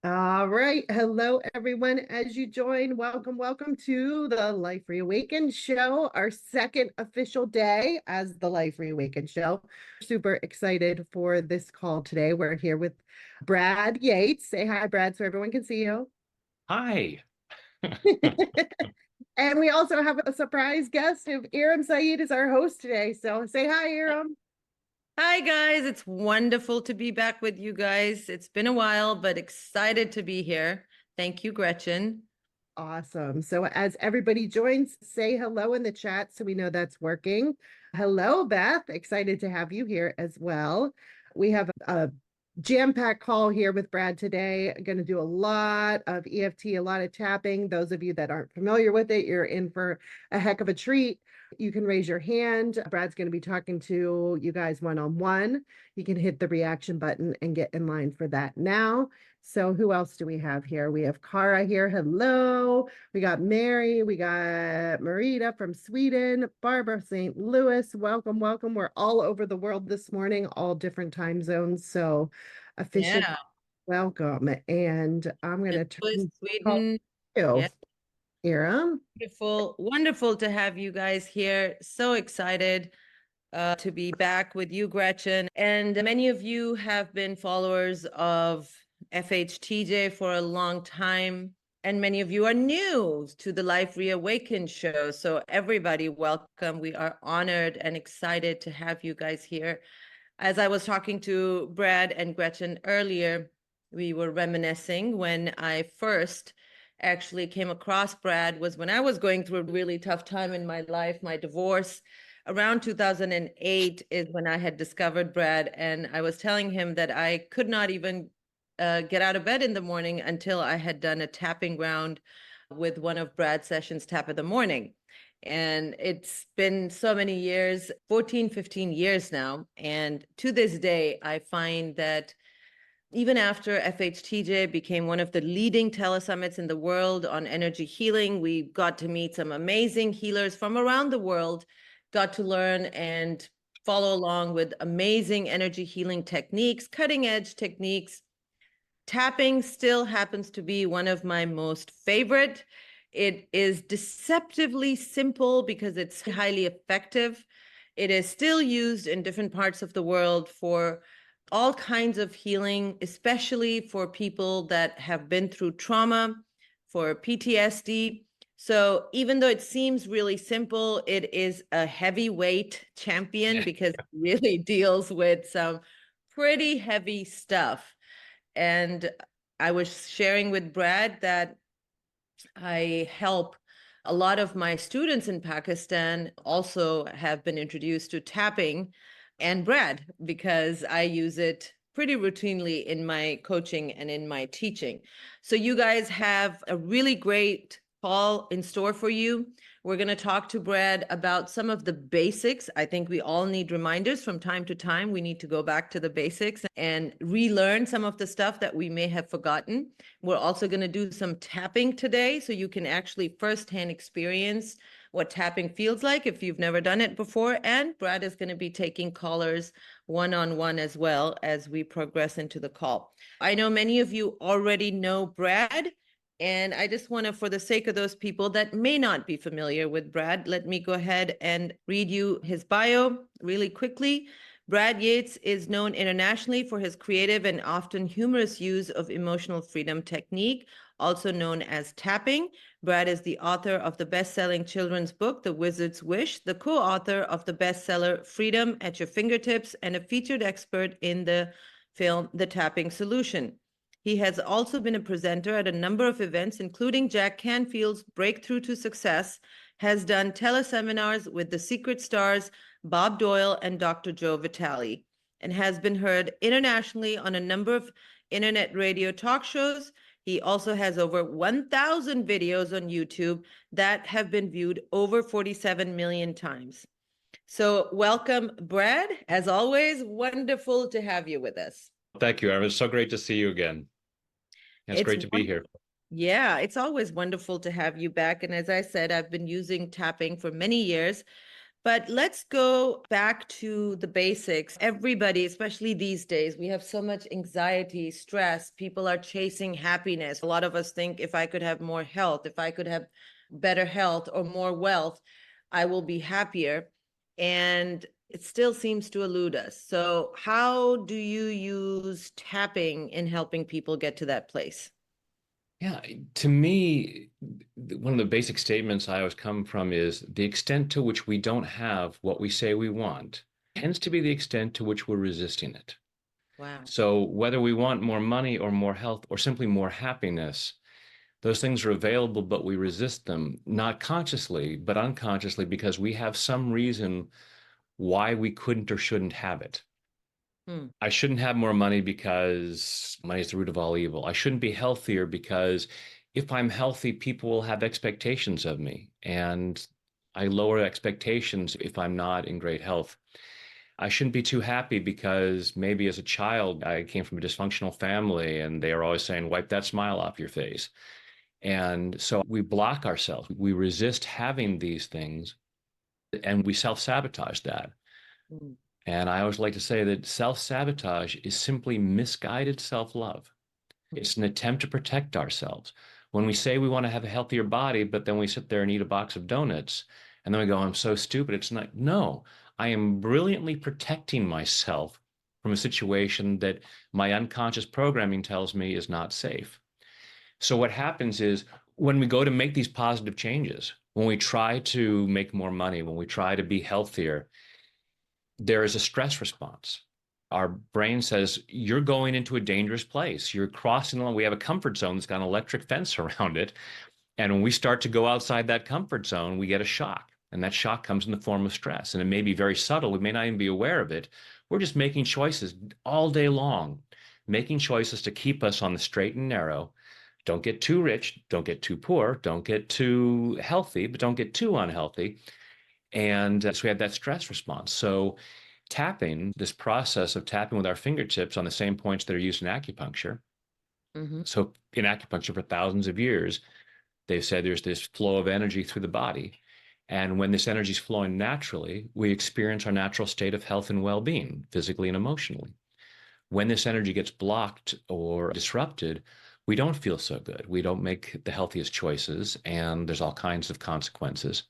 All right. Hello, everyone. As you join, welcome to the Life Reawakened Show, our second official day as the Life Reawakened Show. Super excited for this call today. We're here with Brad Yates. Say hi, Brad, so everyone can see you. Hi. And we also have a surprise guest of Eram Saeed is our host today. So say hi, Eram. Hi, guys. It's wonderful to be back with you guys. It's been a while, but excited to be here. Thank you, Gretchen. Awesome. So as everybody joins, say hello in the chat so we know that's working. Hello, Beth. Excited to have you here as well. We have a jam-packed call here with Brad today. Going to do a lot of EFT, a lot of tapping. Those of you that aren't familiar with it, you're in for a heck of a treat. You can raise your hand. Brad's going to be talking to you guys one-on-one. You can hit the reaction button and get in line for that now. So who else do we have here? We have Cara here. Hello. We got Mary. We got Marita from Sweden. Barbara St. Louis. Welcome, welcome. We're all over the world this morning, all different time zones. So officially Yeah. welcome. And I'm going to Louis, turn Sweden. to Yeah. Ira. Wonderful. Wonderful to have you guys here. So excited to be back with you, Gretchen. And many of you have been followers of FHTJ for a long time. And many of you are new to the Life Reawakened Show. So everybody, welcome. We are honored and excited to have you guys here. As I was talking to Brad and Gretchen earlier, we were reminiscing when I first actually came across Brad was when I was going through a really tough time in my life, my divorce. Around 2008 is when I had discovered Brad, and I was telling him that I could not even get out of bed in the morning until I had done a tapping round with one of Brad's sessions, Tap of the Morning. And it's been so many years, 14, 15 years now. And to this day, I find that even after FHTJ became one of the leading telesummits in the world on energy healing, we got to meet some amazing healers from around the world, got to learn and follow along with amazing energy healing techniques, cutting edge techniques. Tapping still happens to be one of my most favorite. It is deceptively simple because it's highly effective. It is still used in different parts of the world for all kinds of healing, especially for people that have been through trauma, for PTSD. So even though it seems really simple, it is a heavyweight champion because it really deals with some pretty heavy stuff. And I was sharing with Brad that I help a lot of my students in Pakistan also have been introduced to tapping and Brad because I use it pretty routinely in my coaching and in my teaching. So you guys have a really great call in store for you. We're going to talk to Brad about some of the basics. I think we all need reminders from time to time. We need to go back to the basics and relearn some of the stuff that we may have forgotten. We're also going to do some tapping today so you can actually firsthand experience what tapping feels like if you've never done it before. And Brad is going to be taking callers one-on-one as well as we progress into the call. I know many of you already know Brad. And I just want to, for the sake of those people that may not be familiar with Brad, let me go ahead and read you his bio really quickly. Brad Yates is known internationally for his creative and often humorous use of emotional freedom technique, also known as tapping. Brad is the author of the best-selling children's book, The Wizard's Wish, the co-author of the bestseller Freedom at Your Fingertips, and a featured expert in the film The Tapping Solution. He has also been a presenter at a number of events, including Jack Canfield's Breakthrough to Success, has done teleseminars with the Secret Stars, Bob Doyle, and Dr. Joe Vitale, and has been heard internationally on a number of internet radio talk shows. He also has over 1,000 videos on YouTube that have been viewed over 47 million times. So welcome, Brad. As always, wonderful to have you with us. Thank you, Eram. It's so great to see you again. It's great to be here. Yeah, it's always wonderful to have you back. And as I said, I've been using tapping for many years, But let's go back to the basics. Everybody, especially these days, we have so much anxiety, stress. People are chasing happiness. A lot of us think if I could have more health, if I could have better health or more wealth, I will be happier. And it still seems to elude us. So, how do you use tapping in helping people get to that place? Yeah, to me, one of the basic statements I always come from is the extent to which we don't have what we say we want tends to be the extent to which we're resisting it. Wow. So whether we want more money or more health or simply more happiness, those things are available, but we resist them, not consciously, but unconsciously, because we have some reason why we couldn't or shouldn't have it. I shouldn't have more money because money is the root of all evil. I shouldn't be healthier because if I'm healthy, people will have expectations of me. And I lower expectations if I'm not in great health. I shouldn't be too happy because maybe as a child, I came from a dysfunctional family and they are always saying, wipe that smile off your face. And so we block ourselves. We resist having these things and we self sabotage that. Mm. And I always like to say that self-sabotage is simply misguided self-love. It's an attempt to protect ourselves. When we say we want to have a healthier body, but then we sit there and eat a box of donuts, and then we go, I'm so stupid. It's not, no, I am brilliantly protecting myself from a situation that my unconscious programming tells me is not safe. So what happens is when we go to make these positive changes, when we try to make more money, when we try to be healthier, there is a stress response. Our brain says, you're going into a dangerous place. You're crossing along. We have a comfort zone that's got an electric fence around it. And when we start to go outside that comfort zone, we get a shock. And that shock comes in the form of stress. And it may be very subtle. We may not even be aware of it. We're just making choices all day long, making choices to keep us on the straight and narrow. Don't get too rich. Don't get too poor. Don't get too healthy, but don't get too unhealthy. And so we have that stress response. So tapping, this process of tapping with our fingertips on the same points that are used in acupuncture. Mm-hmm. So in acupuncture for thousands of years, they've said there's this flow of energy through the body. And when this energy is flowing naturally, we experience our natural state of health and well-being, physically and emotionally. When this energy gets blocked or disrupted, we don't feel so good. We don't make the healthiest choices, and there's all kinds of consequences.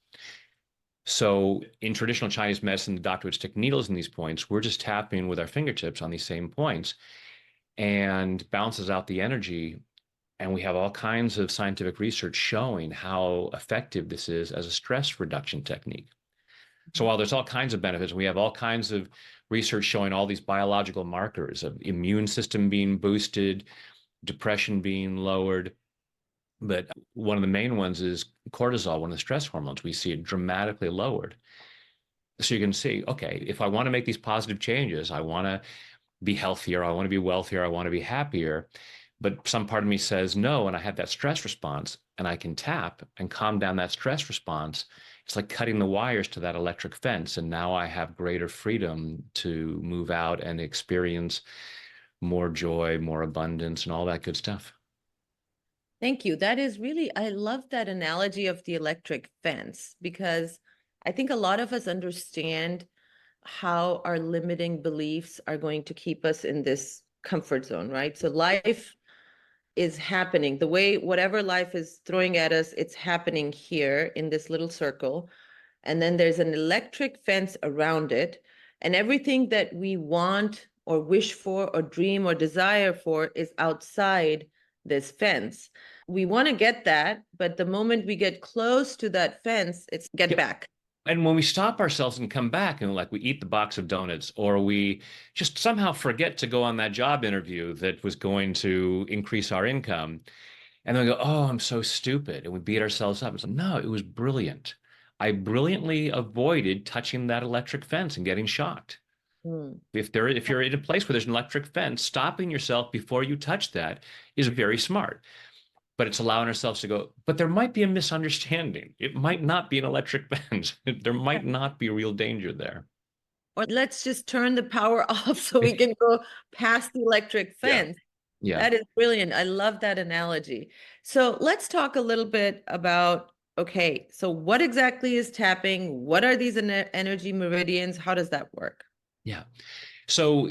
So in traditional Chinese medicine, the doctor would stick needles in these points. We're just tapping with our fingertips on these same points and bounces out the energy. And we have all kinds of scientific research showing how effective this is as a stress reduction technique. So while there's all kinds of benefits, we have all kinds of research showing all these biological markers of immune system being boosted, depression being lowered. But one of the main ones is cortisol, one of the stress hormones. We see it dramatically lowered. So you can see, okay, if I want to make these positive changes, I want to be healthier, I want to be wealthier, I want to be happier. But some part of me says no, and I have that stress response, and I can tap and calm down that stress response. It's like cutting the wires to that electric fence. And now I have greater freedom to move out and experience more joy, more abundance, and all that good stuff. Thank you. That is really, I love that analogy of the electric fence because I think a lot of us understand how our limiting beliefs are going to keep us in this comfort zone, right? So life is happening the way whatever life is throwing at us, it's happening here in this little circle. And then there's an electric fence around it. And everything that we want or wish for or dream or desire for is outside this fence. We want to get that, but the moment we get close to that fence, it's get back. And when we stop ourselves and come back and like we eat the box of donuts or we just somehow forget to go on that job interview that was going to increase our income, and then we go, oh, I'm so stupid. And we beat ourselves up. It's like, no, it was brilliant. I brilliantly avoided touching that electric fence and getting shocked. If you're in a place where there's an electric fence, stopping yourself before you touch that is very smart. But it's allowing ourselves to go, but there might be a misunderstanding. It might not be an electric fence. There might not be real danger there. Or let's just turn the power off so we can go past the electric fence. Yeah. That is brilliant. I love that analogy. So let's talk a little bit about okay, so what exactly is tapping? What are these energy meridians? How does that work? Yeah. So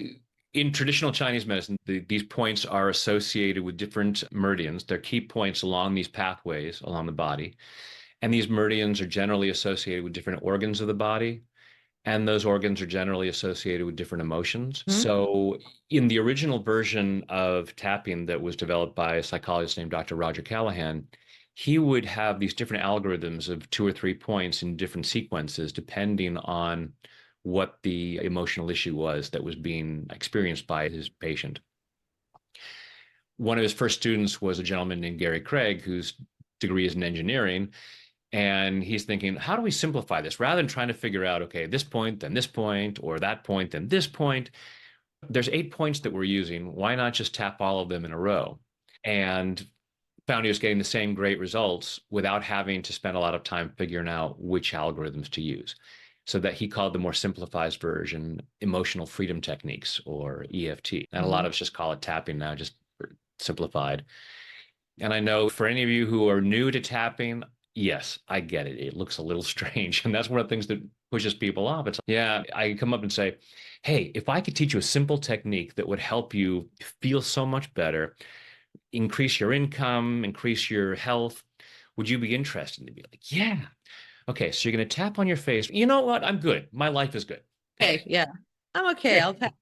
in traditional Chinese medicine, these points are associated with different meridians. They're key points along these pathways along the body. And these meridians are generally associated with different organs of the body. And those organs are generally associated with different emotions. Hmm? So in the original version of tapping that was developed by a psychologist named Dr. Roger Callahan, he would have these different algorithms of 2 or 3 points in different sequences, depending on what the emotional issue was that was being experienced by his patient. One of his first students was a gentleman named Gary Craig, whose degree is in engineering. And he's thinking, how do we simplify this? Rather than trying to figure out, okay, this point, then this point, or that point, then this point, there's 8 points that we're using. Why not just tap all of them in a row? And found he was getting the same great results without having to spend a lot of time figuring out which algorithms to use. So that he called the more simplified version emotional freedom techniques, or EFT. And a lot of us just call it tapping now, just simplified. And I know for any of you who are new to tapping, yes, I get it. It looks a little strange. And that's one of the things that pushes people off. It's like, yeah, I come up and say, hey, if I could teach you a simple technique that would help you feel so much better, increase your income, increase your health, would you be interested? And they'd be like, yeah. Okay, so you're going to tap on your face. You know what? I'm good. My life is good. Okay, yeah. I'm okay. I'll tap.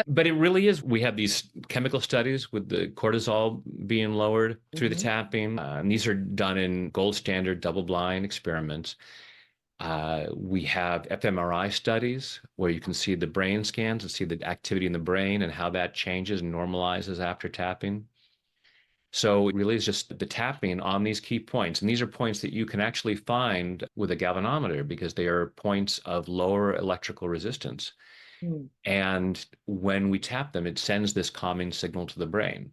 But it really is. We have these chemical studies with the cortisol being lowered through the tapping. And these are done in gold standard double-blind experiments. We have fMRI studies where you can see the brain scans and see the activity in the brain and how that changes and normalizes after tapping. So it really is just the tapping on these key points. And these are points that you can actually find with a galvanometer because they are points of lower electrical resistance. And when we tap them, it sends this calming signal to the brain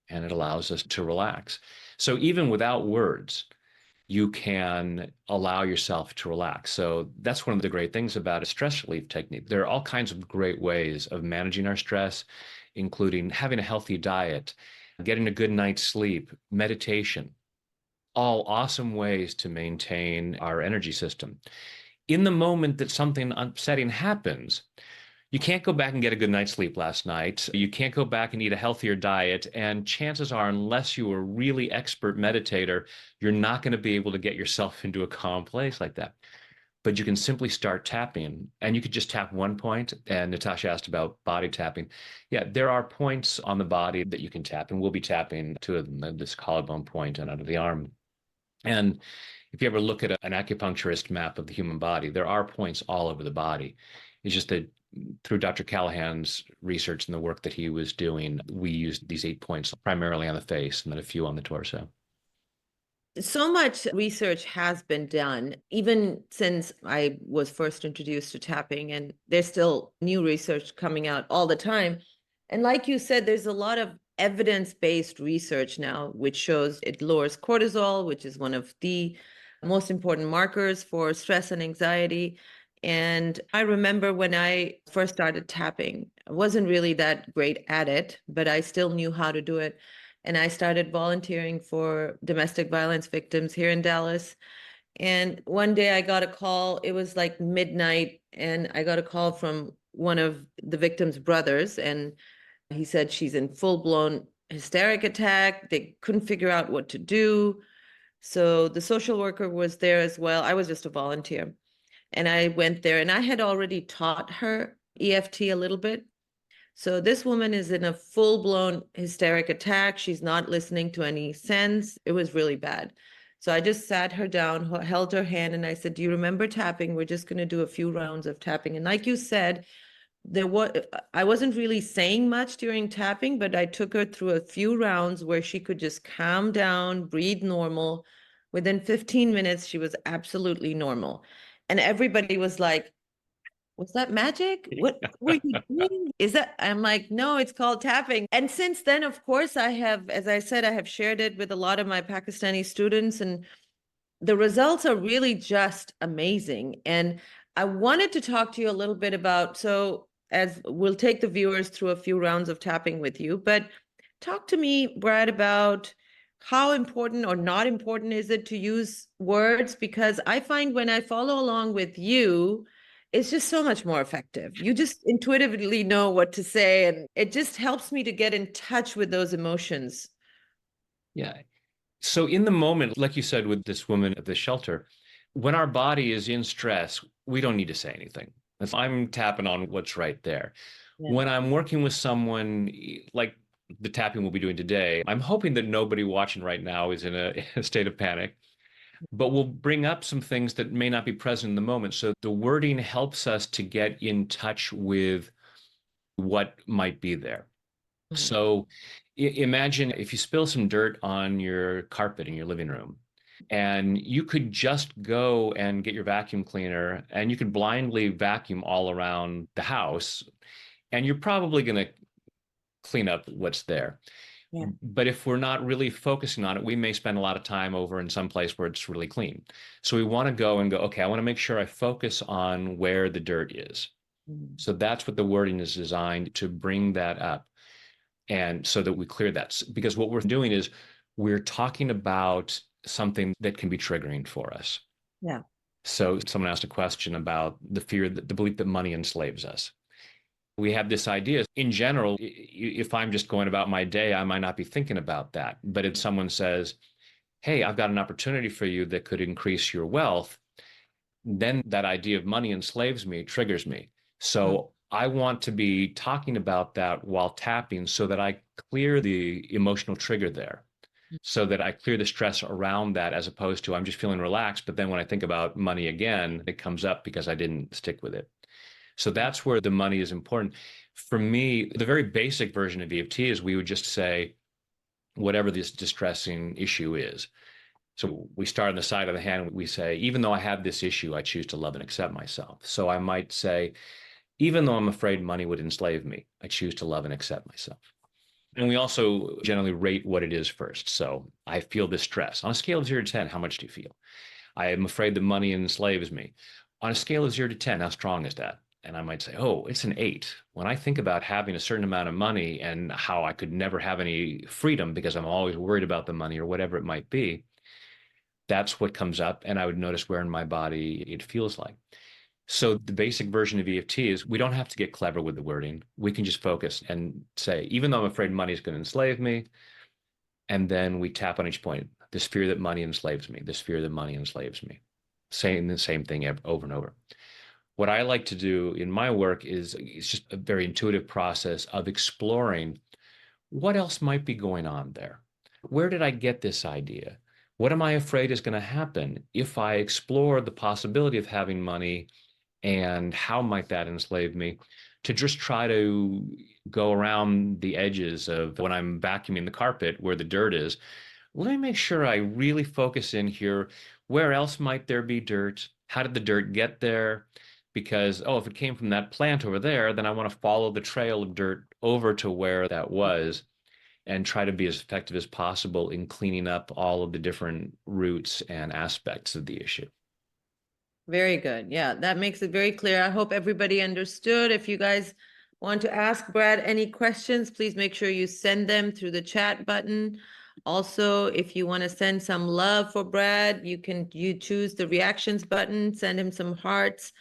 and it allows us to relax. So even without words, you can allow yourself to relax. So that's one of the great things about a stress relief technique. There are all kinds of great ways of managing our stress, including having a healthy diet, getting a good night's sleep, meditation, all awesome ways to maintain our energy system. In the moment that something upsetting happens, you can't go back and get a good night's sleep last night. You can't go back and eat a healthier diet. And chances are, unless you are a really expert meditator, you're not going to be able to get yourself into a calm place like that. But you can simply start tapping, and you could just tap one point. And Natasha asked about body tapping. Yeah, there are points on the body that you can tap, and we'll be tapping 2 of them, this collarbone point and under the arm. And if you ever look at an acupuncturist map of the human body, there are points all over the body. It's just that through Dr. Callahan's research and the work that he was doing, we used these 8 points primarily on the face and then a few on the torso. So much research has been done, even since I was first introduced to tapping, and there's still new research coming out all the time. And like you said, there's a lot of evidence-based research now, which shows it lowers cortisol, which is one of the most important markers for stress and anxiety. And I remember when I first started tapping, I wasn't really that great at it, but I still knew how to do it. And I started volunteering for domestic violence victims here in Dallas. And one day I got a call, it was like midnight, and I got a call from one of the victim's brothers, and he said she's in full-blown hysteric attack. They couldn't figure out what to do. So the social worker was there as well. I was just a volunteer. And I went there, and I had already taught her EFT a little bit. So this woman is in a full-blown hysteric attack. She's not listening to any sense. It was really bad. So I just sat her down, held her hand, and I said, do you remember tapping? We're just going to do a few rounds of tapping. And like you said, I wasn't really saying much during tapping, but I took her through a few rounds where she could just calm down, breathe normal. Within 15 minutes, she was absolutely normal. And everybody was like, was that magic? What were you doing? Is that, I'm like, no, it's called tapping. And since then, of course, I have, as I said, I have shared it with a lot of my Pakistani students, and the results are really just amazing. And I wanted to talk to you a little bit about, so as we'll take the viewers through a few rounds of tapping with you, but talk to me, Brad, about how important or not important is it to use words? Because I find when I follow along with you, it's just so much more effective. You just intuitively know what to say, and it just helps me to get in touch with those emotions. Yeah. So in the moment, like you said with this woman at the shelter, when our body is in stress, we don't need to say anything. If I'm tapping on what's right there. Yeah. When I'm working with someone like the tapping we'll be doing today, I'm hoping that nobody watching right now is in a state of panic, but we'll bring up some things that may not be present in the moment. So the wording helps us to get in touch with what might be there. So imagine if you spill some dirt on your carpet in your living room, and you could just go and get your vacuum cleaner and you could blindly vacuum all around the house, and you're probably going to clean up what's there. Yeah. But if we're not really focusing on it, we may spend a lot of time over in some place where it's really clean. So we want to go and go, okay, I want to make sure I focus on where the dirt is. So that's what the wording is designed to bring that up. And so that we clear that, because what we're doing is we're talking about something that can be triggering for us. Yeah. So someone asked a question about the fear, the belief that money enslaves us. We have this idea in general, if I'm just going about my day, I might not be thinking about that. But if someone says, hey, I've got an opportunity for you that could increase your wealth, then that idea of money enslaves me, triggers me. So I want to be talking about that while tapping so that I clear the emotional trigger there, so that I clear the stress around that, as opposed to I'm just feeling relaxed. But then when I think about money again, it comes up because I didn't stick with it. So that's where the money is important. For me, the very basic version of EFT is we would just say, whatever this distressing issue is. So we start on the side of the hand. We say, even though I have this issue, I choose to love and accept myself. So I might say, even though I'm afraid money would enslave me, I choose to love and accept myself. And we also generally rate what it is first. So I feel this stress. On a scale of 0 to 10, how much do you feel? I am afraid that money enslaves me. On a scale of 0 to 10, how strong is that? And I might say, oh, it's an 8. When I think about having a certain amount of money and how I could never have any freedom because I'm always worried about the money or whatever it might be, that's what comes up. And I would notice where in my body it feels like. So the basic version of EFT is we don't have to get clever with the wording. We can just focus and say, even though I'm afraid money is going to enslave me, and then we tap on each point, this fear that money enslaves me, this fear that money enslaves me, saying the same thing over and over. What I like to do in my work is it's just a very intuitive process of exploring what else might be going on there. Where did I get this idea? What am I afraid is going to happen if I explore the possibility of having money, and how might that enslave me? To just try to go around the edges of when I'm vacuuming the carpet where the dirt is. Let me make sure I really focus in here. Where else might there be dirt? How did the dirt get there? Because, oh, if it came from that plant over there, then I want to follow the trail of dirt over to where that was and try to be as effective as possible in cleaning up all of the different roots and aspects of the issue. Very good. Yeah, that makes it very clear. I hope everybody understood. If you guys want to ask Brad any questions, please make sure you send them through the chat button. Also, if you want to send some love for Brad, you choose the reactions button, send him some hearts,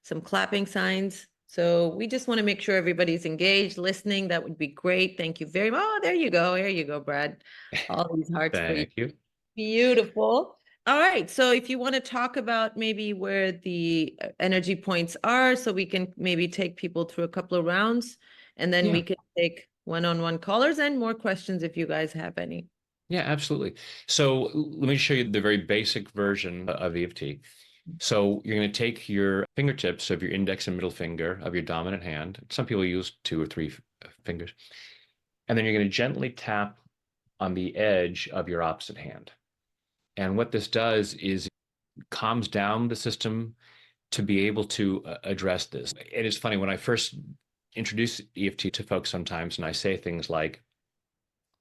some clapping signs. So we just want to make sure everybody's engaged, listening. That would be great. Thank you very much. Oh, there you go. Here you go, Brad. All these hearts for you. Thank you. Beautiful. All right. So if you want to talk about maybe where the energy points are, so we can maybe take people through a couple of rounds, and then we can take one-on-one callers and more questions if you guys have any. Yeah, absolutely. So let me show you the very basic version of EFT. So you're going to take your fingertips of your index and middle finger of your dominant hand. Some people use 2 or 3 fingers. And then you're going to gently tap on the edge of your opposite hand. And what this does is calms down the system to be able to address this. It is funny, when I first introduce EFT to folks sometimes, and I say things like,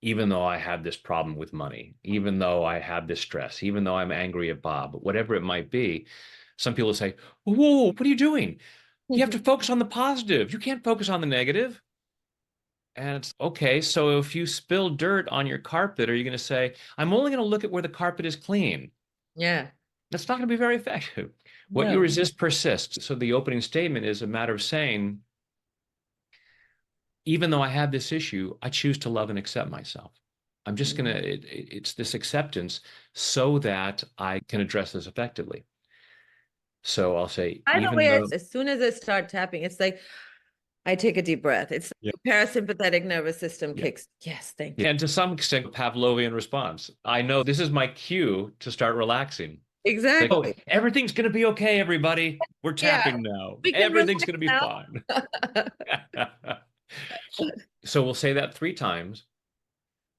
even though I have this problem with money, even though I have this stress, even though I'm angry at Bob, whatever it might be, some people say, whoa, what are you doing? You have to focus on the positive. You can't focus on the negative. And it's okay. So if you spill dirt on your carpet, are you going to say, I'm only going to look at where the carpet is clean? Yeah. That's not going to be very effective. What you No. resist persists. So the opening statement is a matter of saying, even though I have this issue, I choose to love and accept myself. I'm just going to, it's this acceptance so that I can address this effectively. So I'll say, By the even way, though, as soon as I start tapping, it's like I take a deep breath. It's yeah, the parasympathetic nervous system yeah. kicks. Yes, thank you. And to some extent, Pavlovian response. I know this is my cue to start relaxing. It's like, oh, Exactly. everything's going to be okay, everybody. We're Yeah, tapping now. we can Everything's relax going to be now. fine. So we'll say that 3 times,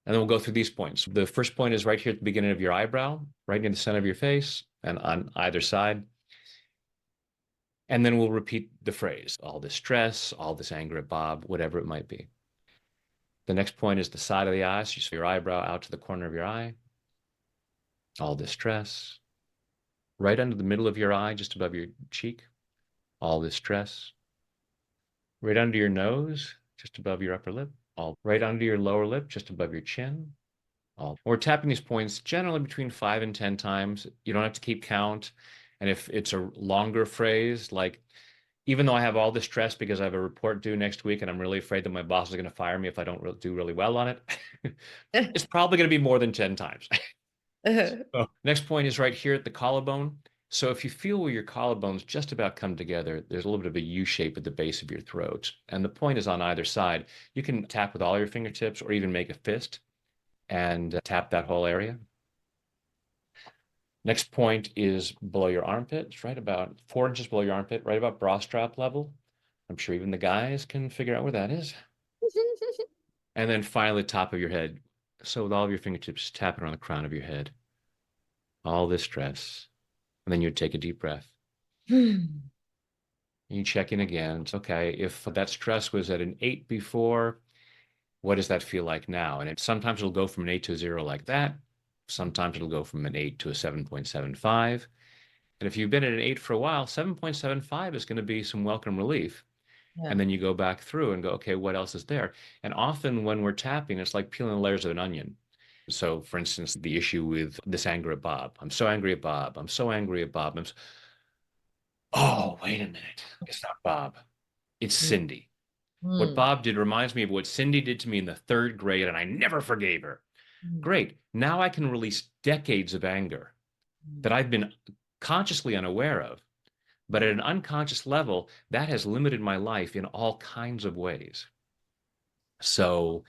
and then we'll go through these points. The first point is right here at the beginning of your eyebrow, right near the center of your face, and on either side. And then we'll repeat the phrase, all this stress, all this anger at Bob, whatever it might be. The next point is the side of the eye. So you see your eyebrow out to the corner of your eye, all this stress. Right under the middle of your eye, just above your cheek, all this stress. Right under your nose, just above your upper lip, all right under your lower lip, just above your chin. All. We're tapping these points generally between 5 and 10 times. You don't have to keep count. And if it's a longer phrase, like, even though I have all this stress because I have a report due next week and I'm really afraid that my boss is going to fire me if I don't do really well on it, it's probably going to be more than 10 times. So, next point is right here at the collarbone. So if you feel where your collarbones just about come together, there's a little bit of a U shape at the base of your throat. And the point is on either side. You can tap with all your fingertips or even make a fist and tap that whole area. Next point is below your armpit. It's right about 4 inches below your armpit, right about bra strap level. I'm sure even the guys can figure out where that is. And then finally, top of your head. So with all of your fingertips, tapping on the crown of your head. All this stress. And then you take a deep breath. You check in again. It's okay. If that stress was at an 8 before, what does that feel like now? And sometimes it'll go from an 8 to a 0 like that. Sometimes it'll go from an 8 to a 7.75. And if you've been at an 8 for a while, 7.75 is going to be some welcome relief. Yeah. And then you go back through and go, okay, what else is there? And often when we're tapping, it's like peeling the layers of an onion. So, for instance, the issue with this anger at Bob. I'm so angry at Bob. I'm so angry at Bob. Oh, wait a minute. It's not Bob. It's Cindy. What Bob did reminds me of what Cindy did to me in the 3rd grade, and I never forgave her. Great. Now I can release decades of anger that I've been consciously unaware of. But at an unconscious level, that has limited my life in all kinds of ways. So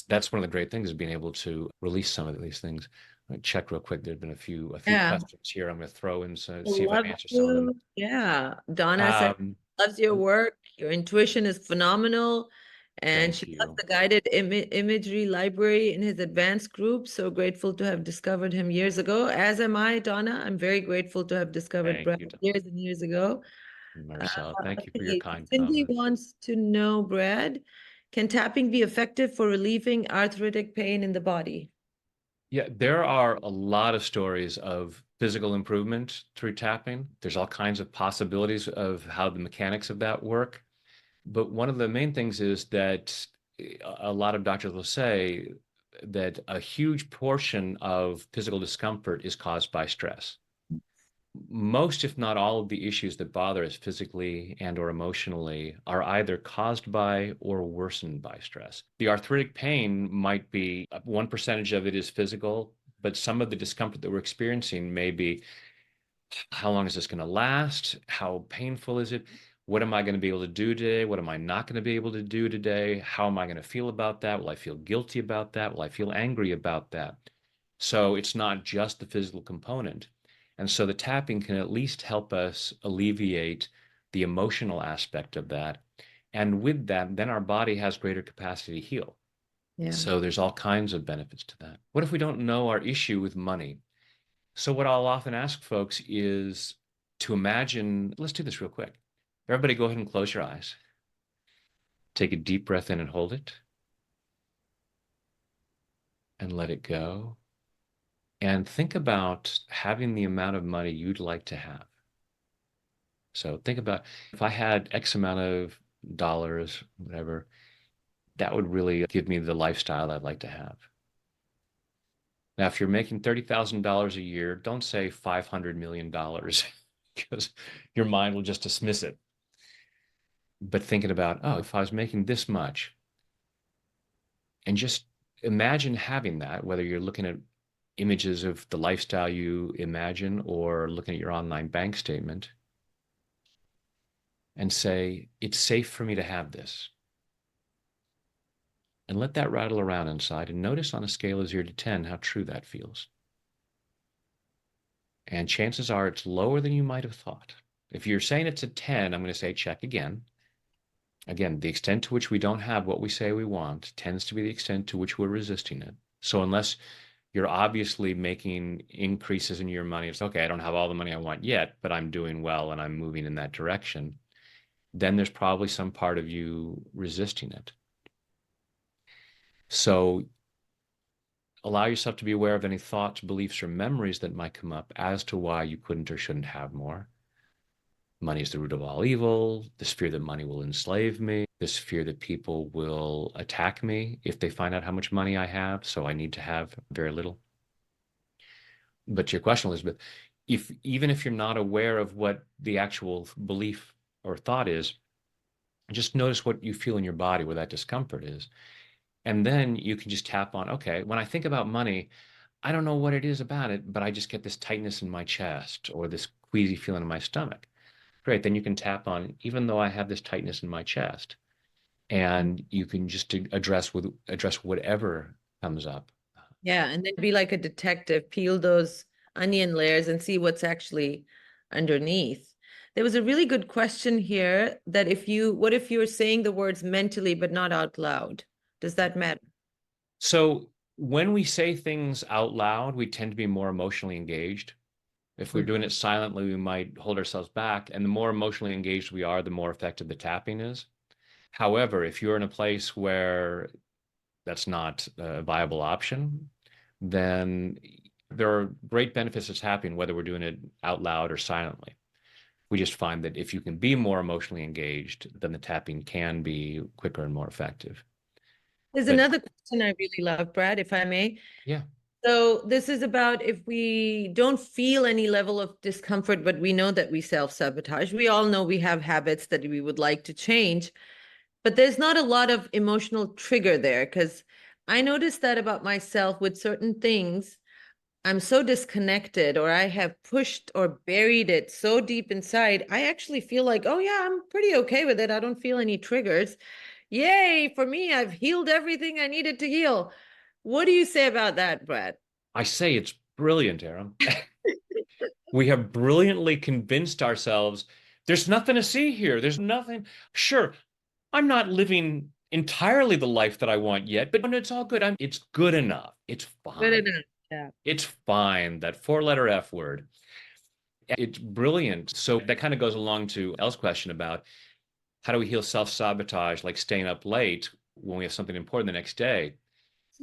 that's one of the great things, is being able to release some of these things. Let me check real quick. There've been a few questions here. I'm going to throw in, so see if I can answer some of them. Yeah. Donna said loves your work. Your intuition is phenomenal. And she loves the guided imagery library in his advanced group. So grateful to have discovered him years ago, as am I, Donna. I'm very grateful to have discovered Brad years and years ago. Marcel, thank you for your kind Cindy comments. wants to know, Brad, can tapping be effective for relieving arthritic pain in the body? Yeah, there are a lot of stories of physical improvement through tapping. There's all kinds of possibilities of how the mechanics of that work. But one of the main things is that a lot of doctors will say that a huge portion of physical discomfort is caused by stress. Most, if not all, of the issues that bother us physically and or emotionally are either caused by or worsened by stress. The arthritic pain might be 1% of it is physical, but some of the discomfort that we're experiencing may be, how long is this going to last? How painful is it? What am I going to be able to do today? What am I not going to be able to do today? How am I going to feel about that? Will I feel guilty about that? Will I feel angry about that? So it's not just the physical component. And so the tapping can at least help us alleviate the emotional aspect of that. And with that, then our body has greater capacity to heal. Yeah. So there's all kinds of benefits to that. What if we don't know our issue with money? So what I'll often ask folks is to imagine, let's do this real quick. Everybody go ahead and close your eyes. Take a deep breath in and hold it. And let it go. And think about having the amount of money you'd like to have. So think about, if I had X amount of dollars, whatever, that would really give me the lifestyle I'd like to have. Now, if you're making $30,000 a year, don't say $500 million because your mind will just dismiss it. But thinking about, oh, if I was making this much, and just imagine having that, whether you're looking at images of the lifestyle you imagine or looking at your online bank statement, and say, it's safe for me to have this. And let that rattle around inside and notice on a scale of 0 to 10 how true that feels. And chances are it's lower than you might have thought. If you're saying it's a 10, I'm going to say check again. Again, the extent to which we don't have what we say we want tends to be the extent to which we're resisting it. So unless you're obviously making increases in your money, it's okay, I don't have all the money I want yet, but I'm doing well and I'm moving in that direction, then there's probably some part of you resisting it. So allow yourself to be aware of any thoughts, beliefs, or memories that might come up as to why you couldn't or shouldn't have more. Money is the root of all evil, this fear that money will enslave me, this fear that people will attack me if they find out how much money I have, so I need to have very little. But to your question, Elizabeth, even if you're not aware of what the actual belief or thought is, just notice what you feel in your body where that discomfort is. And then you can just tap on, okay, when I think about money, I don't know what it is about it, but I just get this tightness in my chest or this queasy feeling in my stomach. Great, then you can tap on, even though I have this tightness in my chest, and you can just address whatever comes up. Yeah, and then be like a detective, peel those onion layers and see what's actually underneath. There was a really good question here that what if you're saying the words mentally but not out loud? Does that matter? So when we say things out loud, we tend to be more emotionally engaged. If we're doing it silently, we might hold ourselves back. And the more emotionally engaged we are, the more effective the tapping is. However, if you're in a place where that's not a viable option, then there are great benefits to tapping, whether we're doing it out loud or silently. We just find that if you can be more emotionally engaged, then the tapping can be quicker and more effective. There's another question I really love, Brad, if I may. Yeah. So this is about if we don't feel any level of discomfort, but we know that we self-sabotage. We all know we have habits that we would like to change, but there's not a lot of emotional trigger there, because I noticed that about myself with certain things. I'm so disconnected, or I have pushed or buried it so deep inside, I actually feel like, oh yeah, I'm pretty okay with it. I don't feel any triggers. Yay, for me, I've healed everything I needed to heal. What do you say about that, Brad? I say it's brilliant, Eram. We have brilliantly convinced ourselves there's nothing to see here. There's nothing. Sure, I'm not living entirely the life that I want yet, but it's all good. It's good enough. It's fine. Good enough. Yeah. It's fine. That 4-letter F word. It's brilliant. So that kind of goes along to Elle's question about how do we heal self-sabotage, like staying up late when we have something important the next day.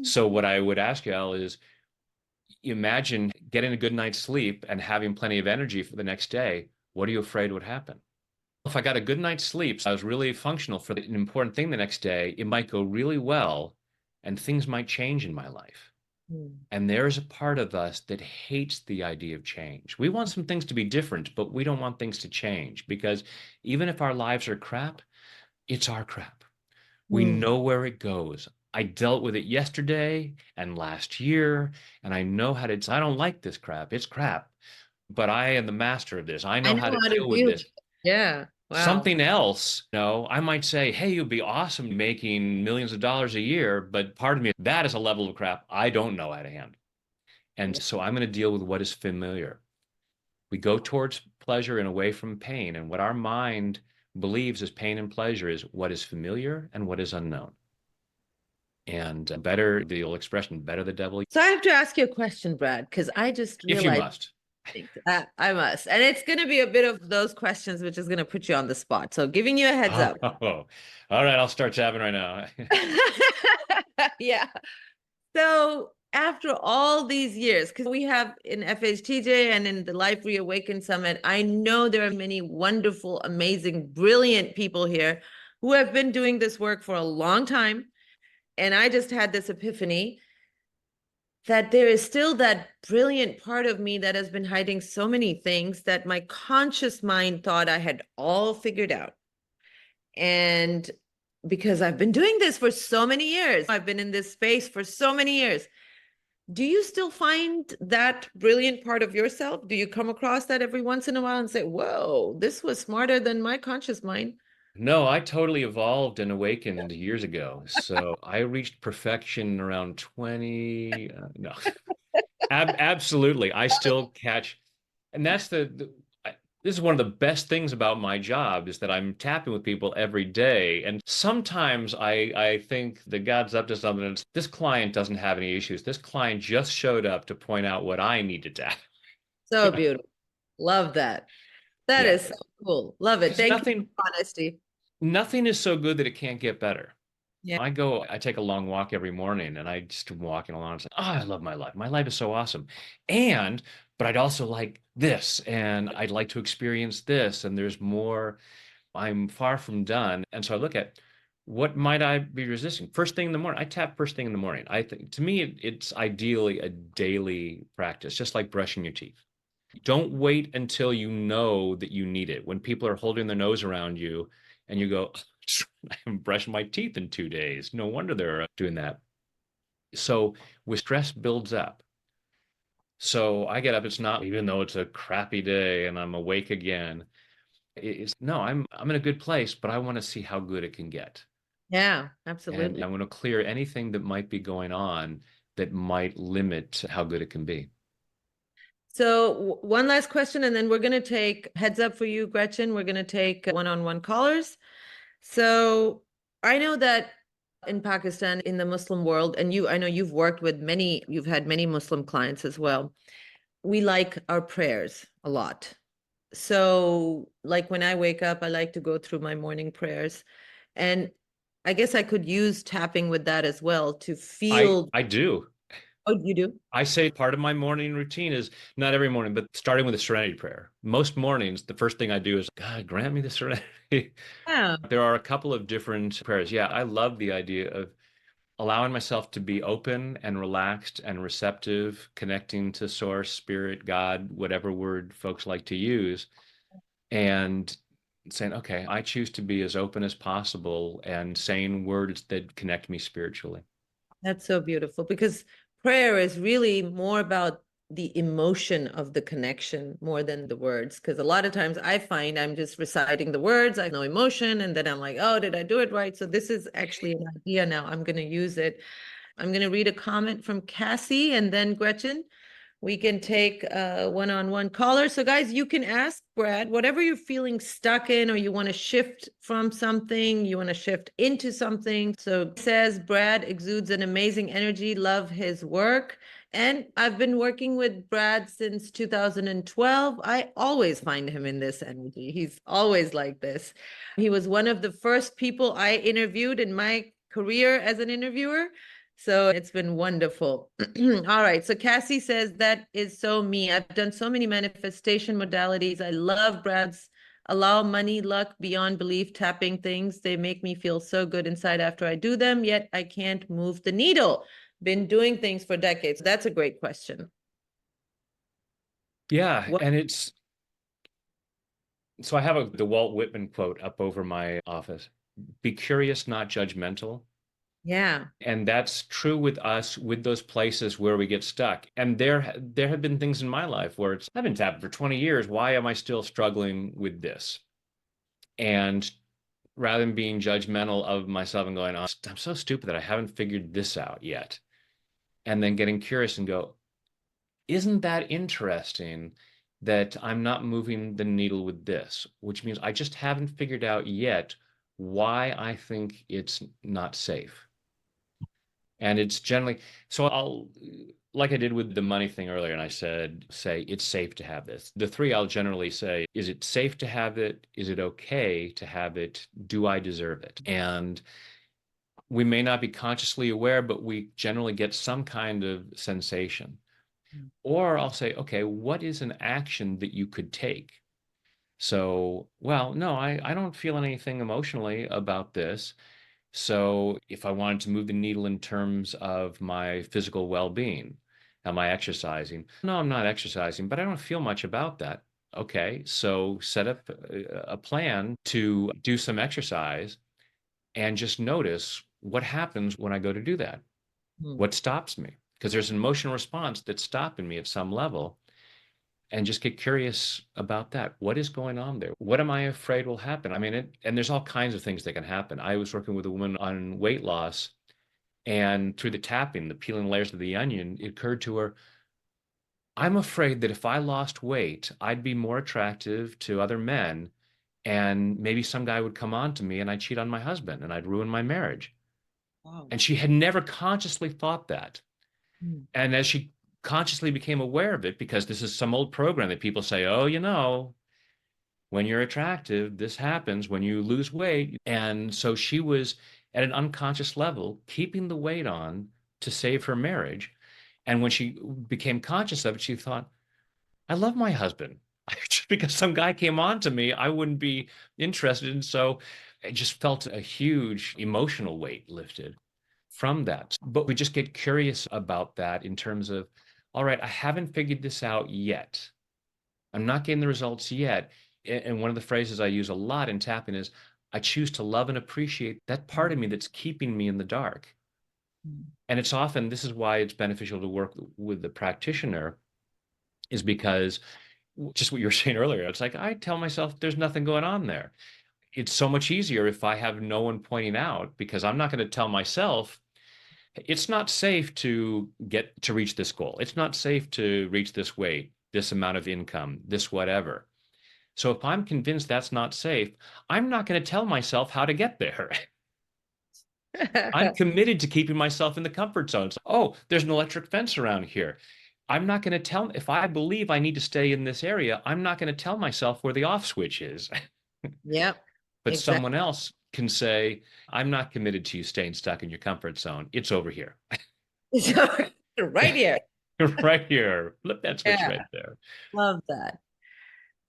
So what I would ask you, Elle, is imagine getting a good night's sleep and having plenty of energy for the next day. What are you afraid would happen? If I got a good night's sleep, so I was really functional for an important thing the next day, it might go really well and things might change in my life. And there's a part of us that hates the idea of change. We want some things to be different, but we don't want things to change, because even if our lives are crap, it's our crap. We know where it goes. I dealt with it yesterday and last year, and I know how to, I don't like this crap. It's crap, but I am the master of this. I know how to deal with this. Yeah. Wow. Something else, I might say, hey, you'd be awesome making millions of dollars a year, but pardon me, that is a level of crap I don't know how to handle. And so I'm going to deal with what is familiar. We go towards pleasure and away from pain. And what our mind believes is pain and pleasure is what is familiar and what is unknown. And better, the old expression, better the devil. So I have to ask you a question, Brad, because I just realized. If you must. I must. And it's going to be a bit of those questions, which is going to put you on the spot. So giving you a heads up. Oh, all right. I'll start tapping right now. Yeah. So after all these years, because we have in FHTJ and in the Life Reawakened Summit, I know there are many wonderful, amazing, brilliant people here who have been doing this work for a long time. And I just had this epiphany that there is still that brilliant part of me that has been hiding so many things that my conscious mind thought I had all figured out. And because I've been doing this for so many years, I've been in this space for so many years. Do you still find that brilliant part of yourself? Do you come across that every once in a while and say, whoa, this was smarter than my conscious mind? No, I totally evolved and awakened years ago. So I reached perfection around 20. No, absolutely. I still catch, and that's this is one of the best things about my job is that I'm tapping with people every day. And sometimes I think that God's up to something. And this client doesn't have any issues. This client just showed up to point out what I needed to have. So beautiful. Love that. That Yeah. is so cool. Love it. Because Thank you for honesty. nothing is so good that it can't get better. Yeah. I take a long walk every morning and I just walking along and say, oh, I love my life. My life is so awesome. But I'd also like this and I'd like to experience this. And there's more. I'm far from done. And so I look at what might I be resisting? First thing in the morning, I tap first thing in the morning. I think to me, it's ideally a daily practice, just like brushing your teeth. Don't wait until you know that you need it. When people are holding their nose around you and you go, I'm brushing my teeth in 2 days. No wonder they're doing that. So with stress builds up. So I get up, it's not, even though it's a crappy day and I'm awake again, it's no, I'm in a good place, but I want to see how good it can get. Yeah, And absolutely. I'm going to clear anything that might be going on that might limit how good it can be. So one last question, and then we're going to take heads up for you, Gretchen. We're going to take one-on-one callers. So I know that in Pakistan, in the Muslim world, and I know you've worked with you've had many Muslim clients as well. We like our prayers a lot. So like when I wake up, I like to go through my morning prayers. And I guess I could use tapping with that as well to feel. I do. Oh, you do? I say part of my morning routine is not every morning, but starting with a serenity prayer. Most mornings, the first thing I do is, God, grant me the serenity. Yeah. There are a couple of different prayers. Yeah, I love the idea of allowing myself to be open and relaxed and receptive, connecting to source, spirit, God, whatever word folks like to use, and saying, okay, I choose to be as open as possible and saying words that connect me spiritually. That's so beautiful because prayer is really more about the emotion of the connection more than the words. Because a lot of times I find I'm just reciting the words, I have no emotion, and then I'm like, oh, did I do it right? So this is actually an idea now. I'm going to use it. I'm going to read a comment from Cassie and then Gretchen. We can take a one-on-one caller. So guys, you can ask Brad whatever you're feeling stuck in, or you want to shift from something, you want to shift into something. So it says Brad exudes an amazing energy, love his work. And I've been working with Brad since 2012. I always find him in this energy. He's always like this. He was one of the first people I interviewed in my career as an interviewer. So it's been wonderful. All right. So Cassie says that is so me. I've done so many manifestation modalities. I love Brad's allow money, luck beyond belief, tapping things. They make me feel so good inside after I do them, yet I can't move the needle. Been doing things for decades. That's a great question. Yeah. What? And so I have the Walt Whitman quote up over my office. Be curious, not judgmental. Yeah. And that's true with us, with those places where we get stuck. And there have been things in my life where I've been tapping for 20 years. Why am I still struggling with this? And rather than being judgmental of myself and going, oh, I'm so stupid that I haven't figured this out yet. And then getting curious and go, isn't that interesting that I'm not moving the needle with this, which means I just haven't figured out yet why I think it's not safe. And it's generally, so I'll, like I did with the money thing earlier, and I said, say, it's safe to have this. The three I'll generally say, is it safe to have it? Is it okay to have it? Do I deserve it? And we may not be consciously aware, but we generally get some kind of sensation. Or I'll say, okay, what is an action that you could take? So, well, no, I don't feel anything emotionally about this. So if I wanted to move the needle in terms of my physical well-being, am I exercising? No, I'm not exercising, but I don't feel much about that. Okay, so set up a plan to do some exercise and just notice what happens when I go to do that. Hmm. What stops me? Because there's an emotional response that's stopping me at some level. And just get curious about that. What is going on there? What am I afraid will happen? I mean, and there's all kinds of things that can happen. I was working with a woman on weight loss, and through the tapping, the peeling layers of the onion, it occurred to her, I'm afraid that if I lost weight, I'd be more attractive to other men, and maybe some guy would come on to me and I'd cheat on my husband and I'd ruin my marriage. Wow. And she had never consciously thought that. Hmm. And as she consciously became aware of it, because this is some old program that people say, oh, when you're attractive, this happens when you lose weight. And so she was at an unconscious level, keeping the weight on to save her marriage. And when she became conscious of it, she thought, I love my husband. Just because some guy came on to me, I wouldn't be interested. And so I just felt a huge emotional weight lifted from that. But we just get curious about that in terms of, all right, I haven't figured this out yet. I'm not getting the results yet. And one of the phrases I use a lot in tapping is, I choose to love and appreciate that part of me that's keeping me in the dark. And it's often, this is why it's beneficial to work with the practitioner, is because just what you were saying earlier, it's like, I tell myself there's nothing going on there. It's so much easier if I have no one pointing out, because I'm not going to tell myself, it's not safe to get to reach this goal. It's not safe to reach this weight, this amount of income, this whatever. So if I'm convinced that's not safe, I'm not going to tell myself how to get there. I'm committed to keeping myself in the comfort zone. So, oh, there's an electric fence around here. I'm not going to tell, if I believe I need to stay in this area, I'm not going to tell myself where the off switch is. Yep, But exactly. someone else can say, I'm not committed to you staying stuck in your comfort zone. It's over here. Right here. Right here. Flip that switch Yeah, right there. love that.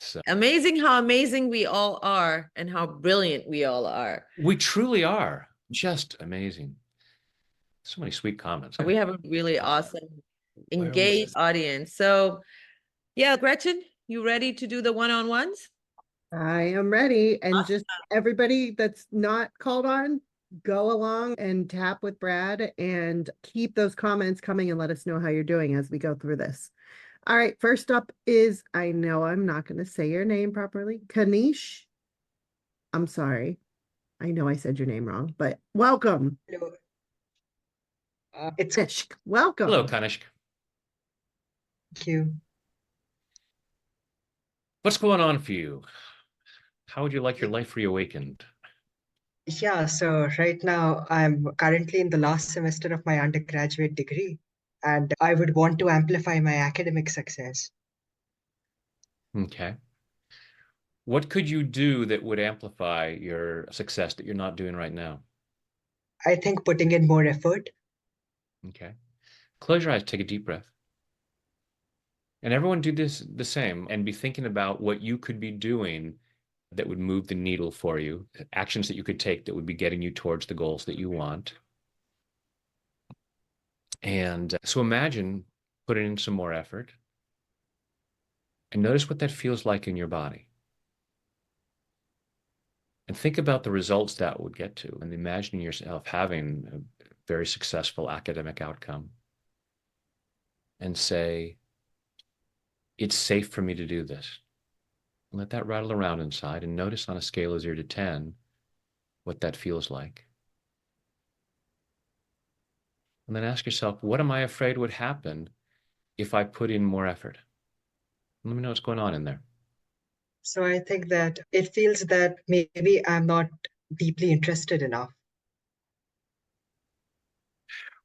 So Amazing how amazing we all are and how brilliant we all are. we truly are just amazing. So many sweet comments. We have a really awesome, Where was engaged audience. So, yeah, Gretchen, you ready to do the one-on-ones? I am ready. And Awesome. just everybody that's not called on, go along and tap with Brad and keep those comments coming and let us know how you're doing as we go through this. All right, first up is, I know I'm not going to say your name properly, Kanish. I'm sorry. I know I said your name wrong, but welcome. Hello. It's Kanishk, welcome. Hello, Kanishk. Thank you. What's going on for you? How would you like your life reawakened? Yeah, so right now I'm currently in the last semester of my undergraduate degree, and I would want to amplify my academic success. Okay. What could you do that would amplify your success that you're not doing right now? I think putting in more effort. Okay. Close your eyes, take a deep breath. And everyone do this the same and be thinking about what you could be doing that would move the needle for you, actions that you could take that would be getting you towards the goals that you want. And so imagine putting in some more effort and notice what that feels like in your body. And think about the results that would get to, and imagining yourself having a very successful academic outcome. And say, it's safe for me to do this. Let that rattle around inside and notice on a scale of 0 to 10 what that feels like. And then ask yourself, what am I afraid would happen if I put in more effort? Let me know what's going on in there. So I think that it feels that maybe I'm not deeply interested enough.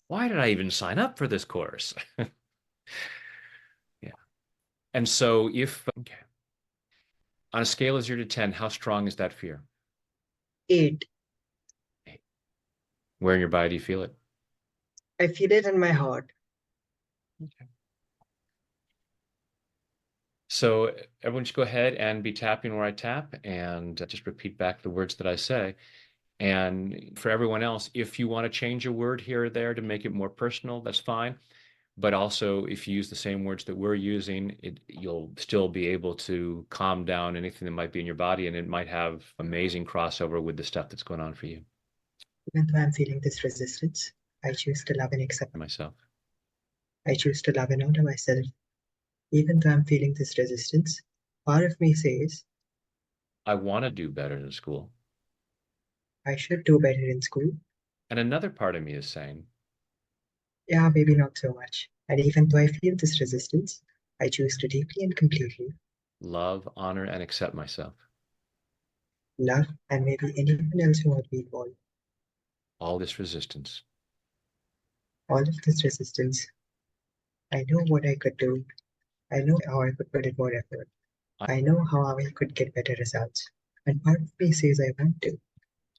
Why did I even sign up for this course? Yeah. And so okay, on a scale of 0 to 10, how strong is that fear? 8. 8. Where in your body do you feel it? I feel it in my heart. Okay. So everyone should go ahead and be tapping where I tap and just repeat back the words that I say. And for everyone else, if you want to change a word here or there to make it more personal, that's fine. But also, if you use the same words that we're using, you'll still be able to calm down anything that might be in your body, and it might have amazing crossover with the stuff that's going on for you. Even though I'm feeling this resistance, I choose to love and accept Myself. I choose to love and honor myself. Even though I'm feeling this resistance, part of me says, I want to do better in school. I should do better in school. And another part of me is saying, Yeah, maybe not so much. And even though I feel this resistance, I choose to deeply and completely love, honor, and accept myself. love and maybe anyone else who might be involved. All this resistance. All of this resistance, I know what I could do. I know how I could put in more effort. I know how I could get better results. And part of me says I want to.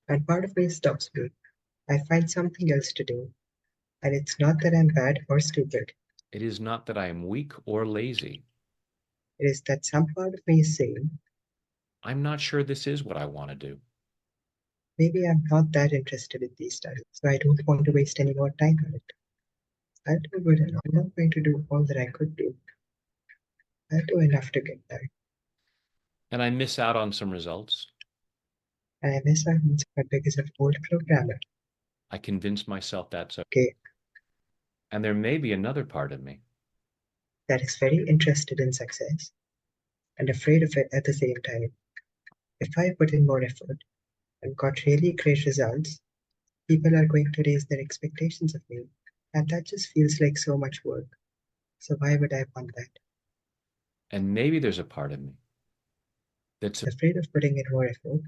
And part of me stops me. I find something else to do. And it's not that I'm bad or stupid. It is not that I am weak or lazy. It is that some part of me is saying, I'm not sure this is what I want to do. maybe I'm not that interested in these studies, so I don't want to waste any more time on it. I'll do good enough. I'm not going to do all that I could do. I'll do enough to get by. And I miss out on some results. And I miss out on some because of old programming. I convince myself that's Okay, And there may be another part of me. that is very interested in success and afraid of it at the same time. If I put in more effort and got really great results, people are going to raise their expectations of me. And that just feels like so much work. So why would I want that? And maybe there's a part of me that's Afraid of putting in more effort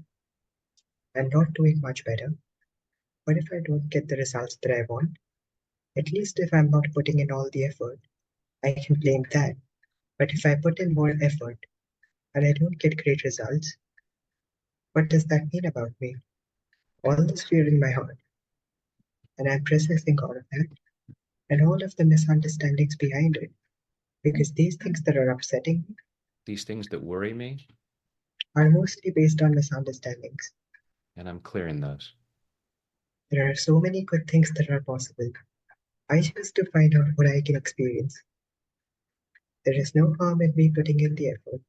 and not doing much better. What if I don't get the results that I want? At least if I'm not putting in all the effort, I can blame that. But if I put in more effort and I don't get great results, what does that mean about me? All this fear in my heart, and I'm processing all of that and all of the misunderstandings behind it. Because these things that are upsetting me these things that worry me, are mostly based on misunderstandings. and I'm clearing those. There are so many good things that are possible. I choose to find out what I can experience. There is no harm in me putting in the effort.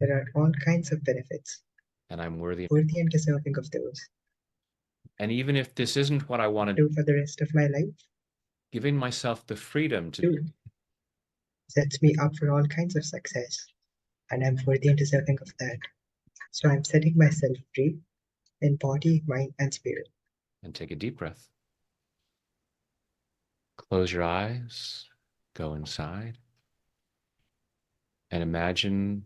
There are all kinds of benefits, And I'm worthy. and deserving of those. And even if this isn't what I want to Do for the rest of my life, giving myself the freedom to do, sets me up for all kinds of success, and I'm worthy and deserving of that. So I'm setting myself free in body, mind, and spirit. and take a deep breath. Close your eyes, go inside, and imagine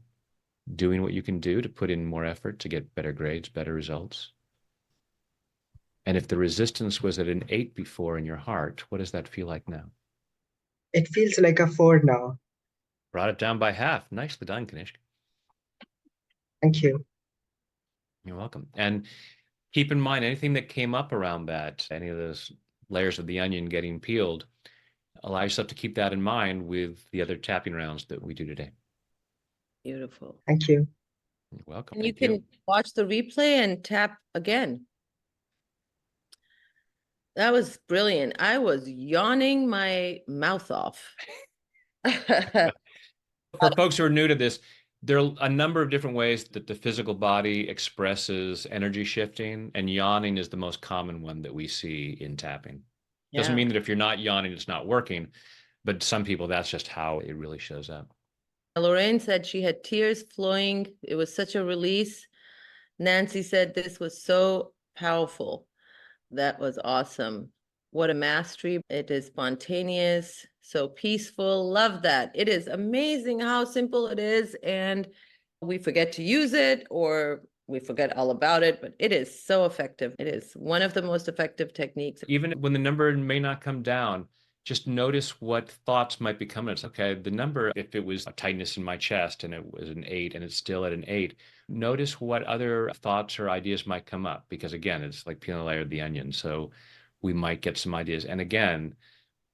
doing what you can do to put in more effort to get better grades, better results. And if the resistance was at an 8 before in your heart, what does that feel like now? It feels like a 4 now. Brought it down by half. Nicely done, Kanishk. Thank you. You're welcome. And keep in mind, anything that came up around that, any of those layers of the onion getting peeled, allow yourself to keep that in mind with the other tapping rounds that we do today. Beautiful. Thank you. You're welcome. And you Thank can watch the replay and tap again. That was brilliant. I was yawning my mouth off. For folks who are new to this, there are a number of different ways that the physical body expresses energy shifting, and yawning is the most common one that we see in tapping. Doesn't mean that if you're not yawning, it's not working, but some people, that's just how it really shows up. Lorraine said she had tears flowing. It was such a release. Nancy said this was so powerful. That was awesome. What a mastery. It is spontaneous, so peaceful. Love that. It is amazing how simple it is, and we forget to use it or we forget all about it, but it is so effective. It is one of the most effective techniques. Even when the number may not come down, just notice what thoughts might be coming. It's okay, the number, if it was a tightness in my chest and it was an 8 and it's still at an 8, notice what other thoughts or ideas might come up. Because again, it's like peeling a layer of the onion. So we might get some ideas. And again,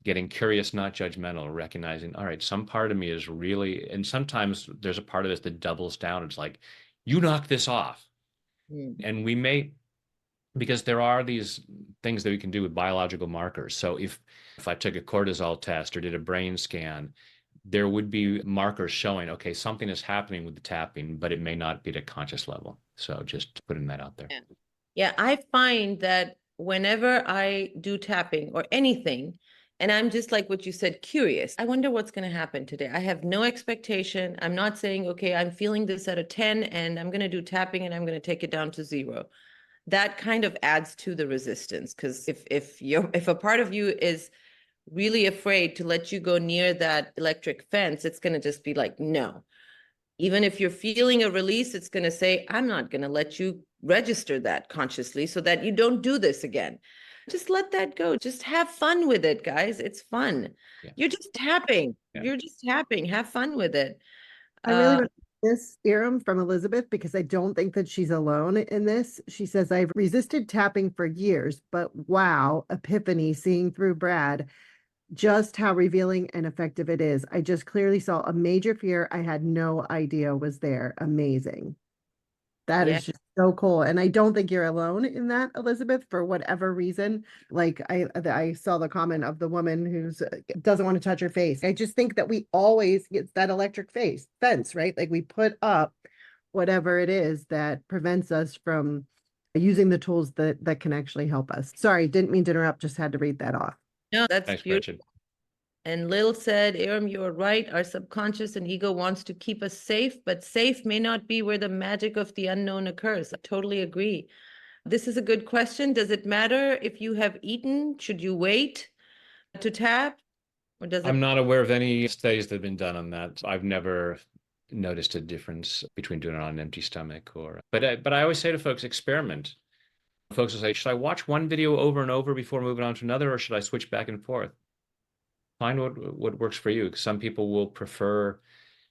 getting curious, not judgmental, recognizing, all right, some part of me is really, and sometimes there's a part of this that doubles down. It's like, you knock this off. And we may because there are these things that we can do with biological markers. So if I took a cortisol test or did a brain scan, there would be markers showing, okay, something is happening with the tapping, but it may not be at a conscious level. So just putting that out there. Yeah. Yeah, I find that whenever I do tapping or anything, and I'm just like what you said, curious, I wonder what's going to happen today. I have no expectation. I'm not saying, okay, I'm feeling this at a 10 and I'm going to do tapping and I'm going to take it down to 0. That kind of adds to the resistance, because if a part of you is really afraid to let you go near that electric fence, it's going to just be like, no. Even if you're feeling a release, it's going to say, I'm not going to let you register that consciously so that you don't do this again. Just let that go. Just have fun with it, guys. It's fun. Yeah. You're just tapping. Yeah. You're just tapping. Have fun with it. I really want this, Eram, from Elizabeth, because I don't think that she's alone in this. She says, I've resisted tapping for years, but wow, epiphany seeing through Brad, just how revealing and effective it is. I just clearly saw a major fear I had no idea was there. Amazing. That Yeah. is just so cool. And I don't think you're alone in that, Elizabeth, for whatever reason. Like I saw the comment of the woman who's doesn't want to touch her face. I just think that we always get that electric fence, right? Like we put up whatever it is that prevents us from using the tools that can actually help us. Sorry, didn't mean to interrupt, just had to read that off. No, that's Thanks, beautiful. Gretchen. And Lil said, Eram, you are right. Our subconscious and ego wants to keep us safe, but safe may not be where the magic of the unknown occurs. I totally agree. This is a good question. Does it matter if you have eaten? Should you wait to tap? Or does it? I'm not aware of any studies that have been done on that. I've never noticed a difference between doing it on an empty stomach but I always say to folks, experiment. Folks will say, should I watch one video over and over before moving on to another, or should I switch back and forth? Find what works for you. Some people will prefer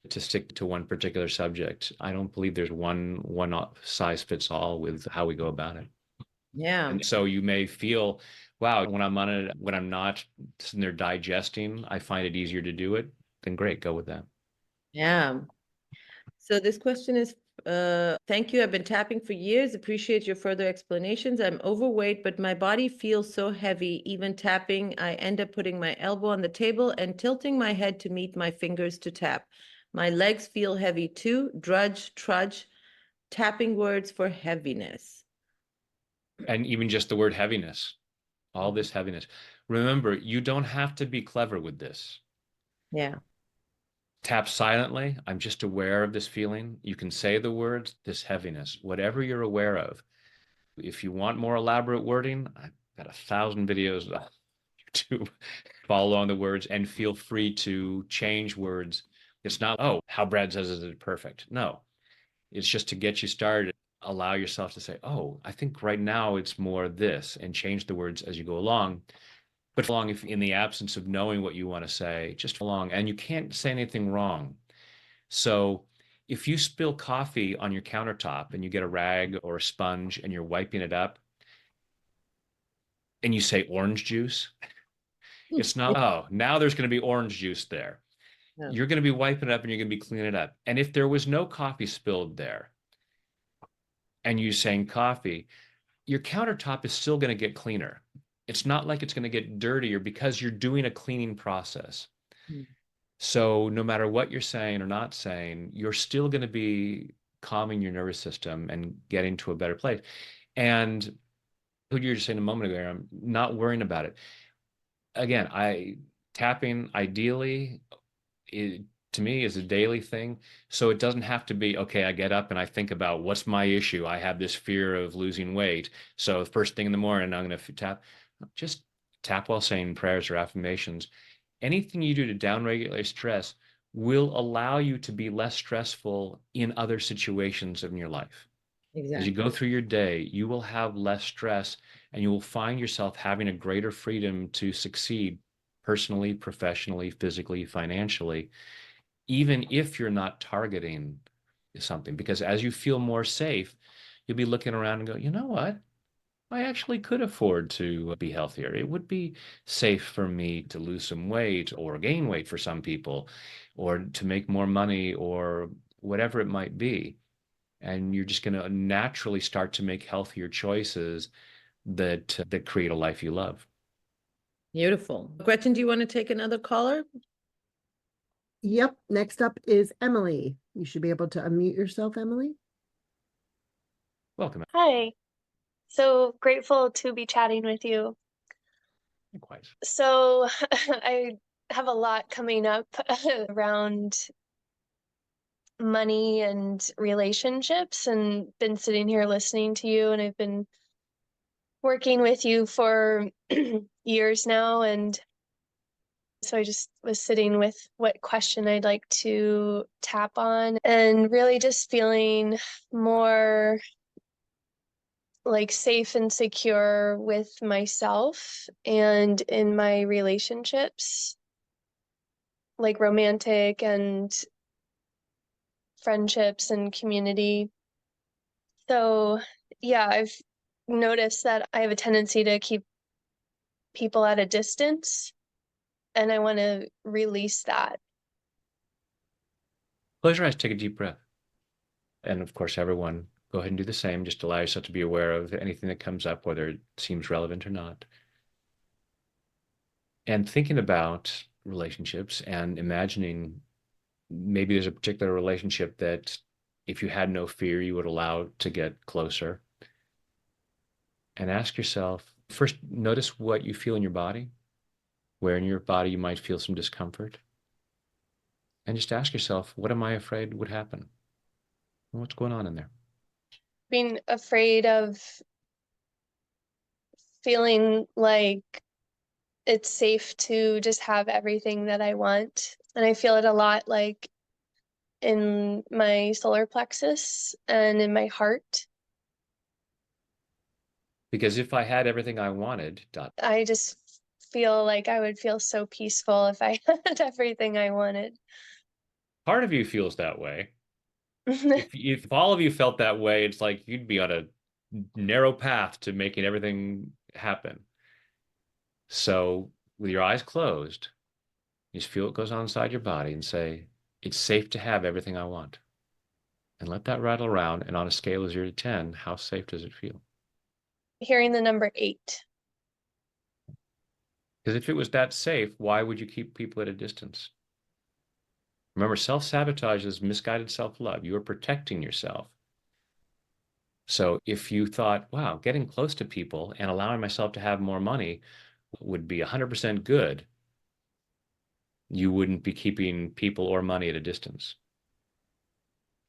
to stick to one particular subject. I don't believe there's one size fits all with how we go about it. Yeah. And so you may feel, wow, when I'm on it, when I'm not sitting there digesting, I find it easier to do it. Then great, go with that. Yeah. So this question is, thank you. I've been tapping for years. Appreciate your further explanations. I'm overweight, but my body feels so heavy. Even tapping, I end up putting my elbow on the table and tilting my head to meet my fingers to tap. My legs feel heavy too. Drudge, trudge, tapping words for heaviness. And even just the word heaviness, all this heaviness. Remember, you don't have to be clever with this. Yeah. Tap silently. I'm just aware of this feeling. You can say the words, this heaviness, whatever you're aware of. If you want more elaborate wording, I've got 1,000 videos on YouTube. Follow along the words and feel free to change words. It's not, oh, how Brad says is it perfect. No, it's just to get you started. Allow yourself to say, oh, I think right now it's more this, and change the words as you go along. But along, if in the absence of knowing what you want to say, just along, and you can't say anything wrong. So if you spill coffee on your countertop and you get a rag or a sponge and you're wiping it up and you say orange juice, it's not, oh, now there's going to be orange juice there. Yeah. You're going to be wiping it up and you're going to be cleaning it up. And if there was no coffee spilled there and you're saying coffee, your countertop is still going to get cleaner. It's not like it's going to get dirtier because you're doing a cleaning process. So no matter what you're saying or not saying, you're still going to be calming your nervous system and getting to a better place. And who you were just saying a moment ago, I'm not worrying about it. Again, tapping ideally to me is a daily thing. So it doesn't have to be, okay, I get up and I think about what's my issue. I have this fear of losing weight. So the first thing in the morning, I'm going to tap. Just tap while saying prayers or affirmations. Anything you do to downregulate stress will allow you to be less stressful in other situations in your life. Exactly. As you go through your day, you will have less stress and you will find yourself having a greater freedom to succeed personally, professionally, physically, financially, even if you're not targeting something. Because as you feel more safe, you'll be looking around and go, you know what? I actually could afford to be healthier. It would be safe for me to lose some weight or gain weight for some people, or to make more money or whatever it might be. And you're just going to naturally start to make healthier choices that create a life you love. Beautiful. Gretchen, do you want to take another caller? Yep. Next up is Emily. You should be able to unmute yourself, Emily. Welcome. Hi. So grateful to be chatting with you. Likewise. So I have a lot coming up around money and relationships, and been sitting here listening to you, and I've been working with you for years now, and so I just was sitting with what question I'd like to tap on, and really just feeling more like safe and secure with myself and in my relationships, like romantic and friendships and community. So, yeah, I've noticed that I have a tendency to keep people at a distance, and I want to release that. Close your eyes, take a deep breath. And of course, everyone, go ahead and do the same. Just allow yourself to be aware of anything that comes up, whether it seems relevant or not. And thinking about relationships and imagining maybe there's a particular relationship that if you had no fear, you would allow to get closer. And ask yourself, first, notice what you feel in your body, where in your body you might feel some discomfort. And just ask yourself, what am I afraid would happen? What's going on in there? Being afraid of feeling like it's safe to just have everything that I want. And I feel it a lot, like in my solar plexus and in my heart. Because if I had everything I wanted, I just feel like I would feel so peaceful if I had everything I wanted. part of you feels that way. If all of you felt that way, it's like you'd be on a narrow path to making everything happen. So with your eyes closed, you just feel what goes on inside your body and say, it's safe to have everything I want. And let that rattle around. And on a scale of 0 to 10, how safe does it feel? Hearing the number 8. Because if it was that safe, why would you keep people at a distance? Remember, self-sabotage is misguided self-love. You are protecting yourself. So if you thought, wow, getting close to people and allowing myself to have more money would be 100% good, you wouldn't be keeping people or money at a distance.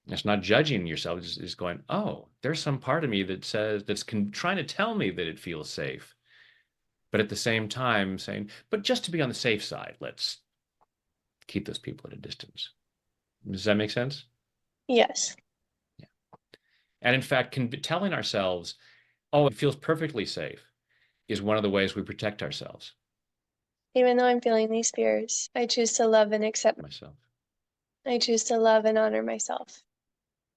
It's not judging yourself, it's going, oh, there's some part of me that says, trying to tell me that it feels safe. But at the same time saying, but just to be on the safe side, let's keep those people at a distance. Does that make sense? Yes. Yeah. And in fact, telling ourselves, oh, it feels perfectly safe is one of the ways we protect ourselves. Even though I'm feeling these fears, I choose to love and accept Myself. I choose to love and honor myself.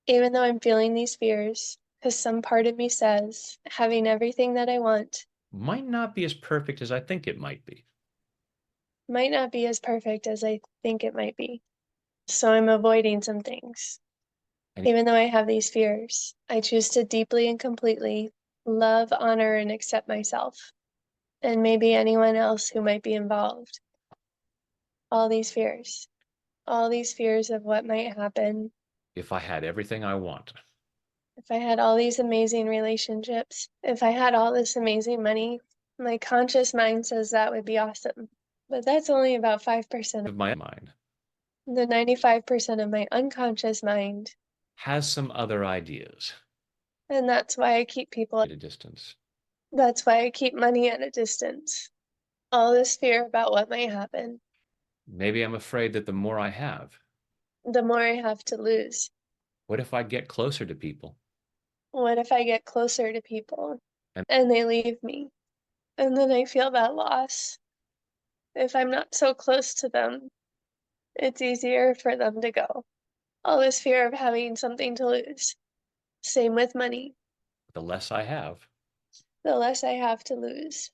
Even though I'm feeling these fears, because some part of me says having everything that I want Might not be as perfect as I think it might be. might not be as perfect as I think it might be. So I'm avoiding some things. Even though I have these fears, I choose to deeply and completely love, honor, and accept myself, and maybe anyone else who might be involved. All these fears of what might happen If I had everything I want. if I had all these amazing relationships, if I had all this amazing money. My conscious mind says that would be awesome, but that's only about 5% Of my mind. The 95% of my unconscious mind. Has some other ideas. And that's why I keep people At a distance. That's why I keep money at a distance. All this fear about what might happen. Maybe I'm afraid that the more I have, the more I have to lose. What if I get closer to people? What if I get closer to people and they leave me? And then I feel that loss. If I'm not so close to them, it's easier for them to go. All this fear of having something to lose. Same with money. The less I have, the less I have to lose.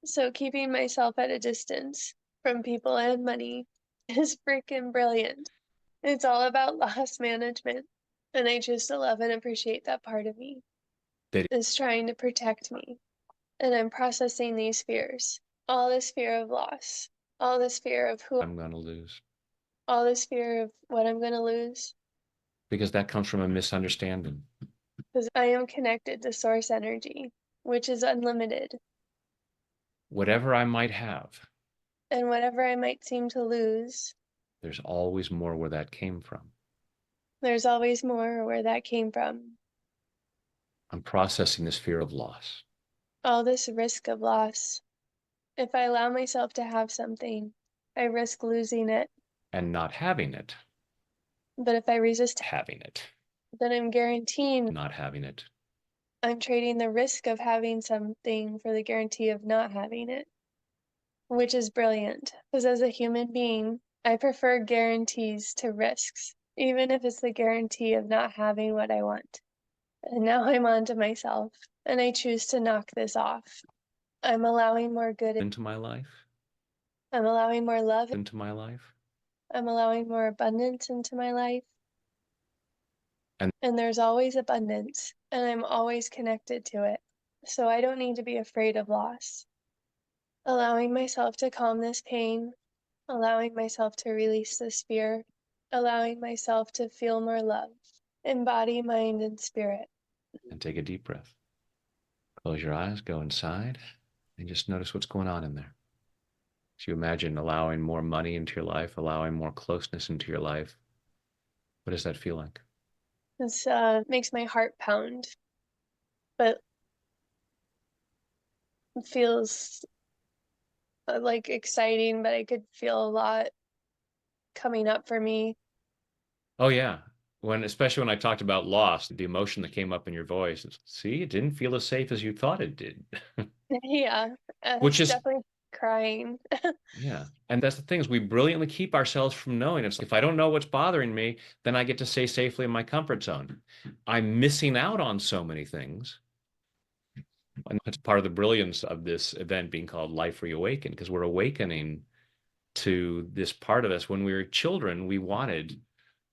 So keeping myself at a distance from people and money is freaking brilliant. It's all about loss management. And I choose to love and appreciate that part of me. That is trying to protect me And I'm processing these fears. All this fear of loss, all this fear of who I'm going to lose. all this fear of what I'm going to lose. Because that comes from a misunderstanding. Because I am connected to source energy, which is unlimited. Whatever I might have, And whatever I might seem to lose, there's always more where that came from. there's always more where that came from. I'm processing this fear of loss. All this risk of loss. If I allow myself to have something, I risk losing it. And not having it, But if I resist having it, then I'm guaranteeing not having it. I'm trading the risk of having something for the guarantee of not having it, which is brilliant. Because as a human being, I prefer guarantees to risks, even if it's the guarantee of not having what I want. And now I'm on to myself, and I choose to knock this off. I'm allowing more good Into my life, I'm allowing more love. into my life. I'm allowing more abundance into my life. And there's always abundance, and I'm always connected to it. So I don't need to be afraid of loss. Allowing myself to calm this pain, allowing myself to release this fear, allowing myself to feel more love in body, mind, and spirit. and take a deep breath. Close your eyes, go inside, and just notice what's going on in there. So you imagine allowing more money into your life, allowing more closeness into your life. What does that feel like? This makes my heart pound, but it feels like exciting, but I could feel a lot coming up for me. Oh yeah. Especially when I talked about loss, the emotion that came up in your voice, see, it didn't feel as safe as you thought it did. Yeah, Which it's is, definitely crying. yeah. And that's the thing is we brilliantly keep ourselves from knowing. It's like, if I don't know what's bothering me, then I get to stay safely in my comfort zone. I'm missing out on so many things. And that's part of the brilliance of this event being called Life Reawakened, because we're awakening to this part of us. When we were children, we wanted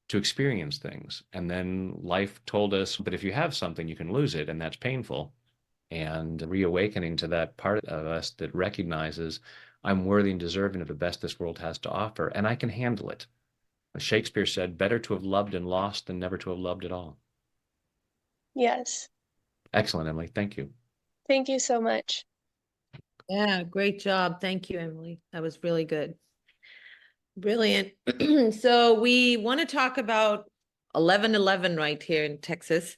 to experience things. And then life told us, but if you have something, you can lose it, and that's painful. And reawakening to that part of us that recognizes I'm worthy and deserving of the best this world has to offer, and I can handle it. As Shakespeare said, better to have loved and lost than never to have loved at all. Yes. Excellent, Emily. Thank you. Thank you so much. Yeah, great job. Thank you, Emily. That was really good. Brilliant. So we want to talk about 11/11 right here in Texas.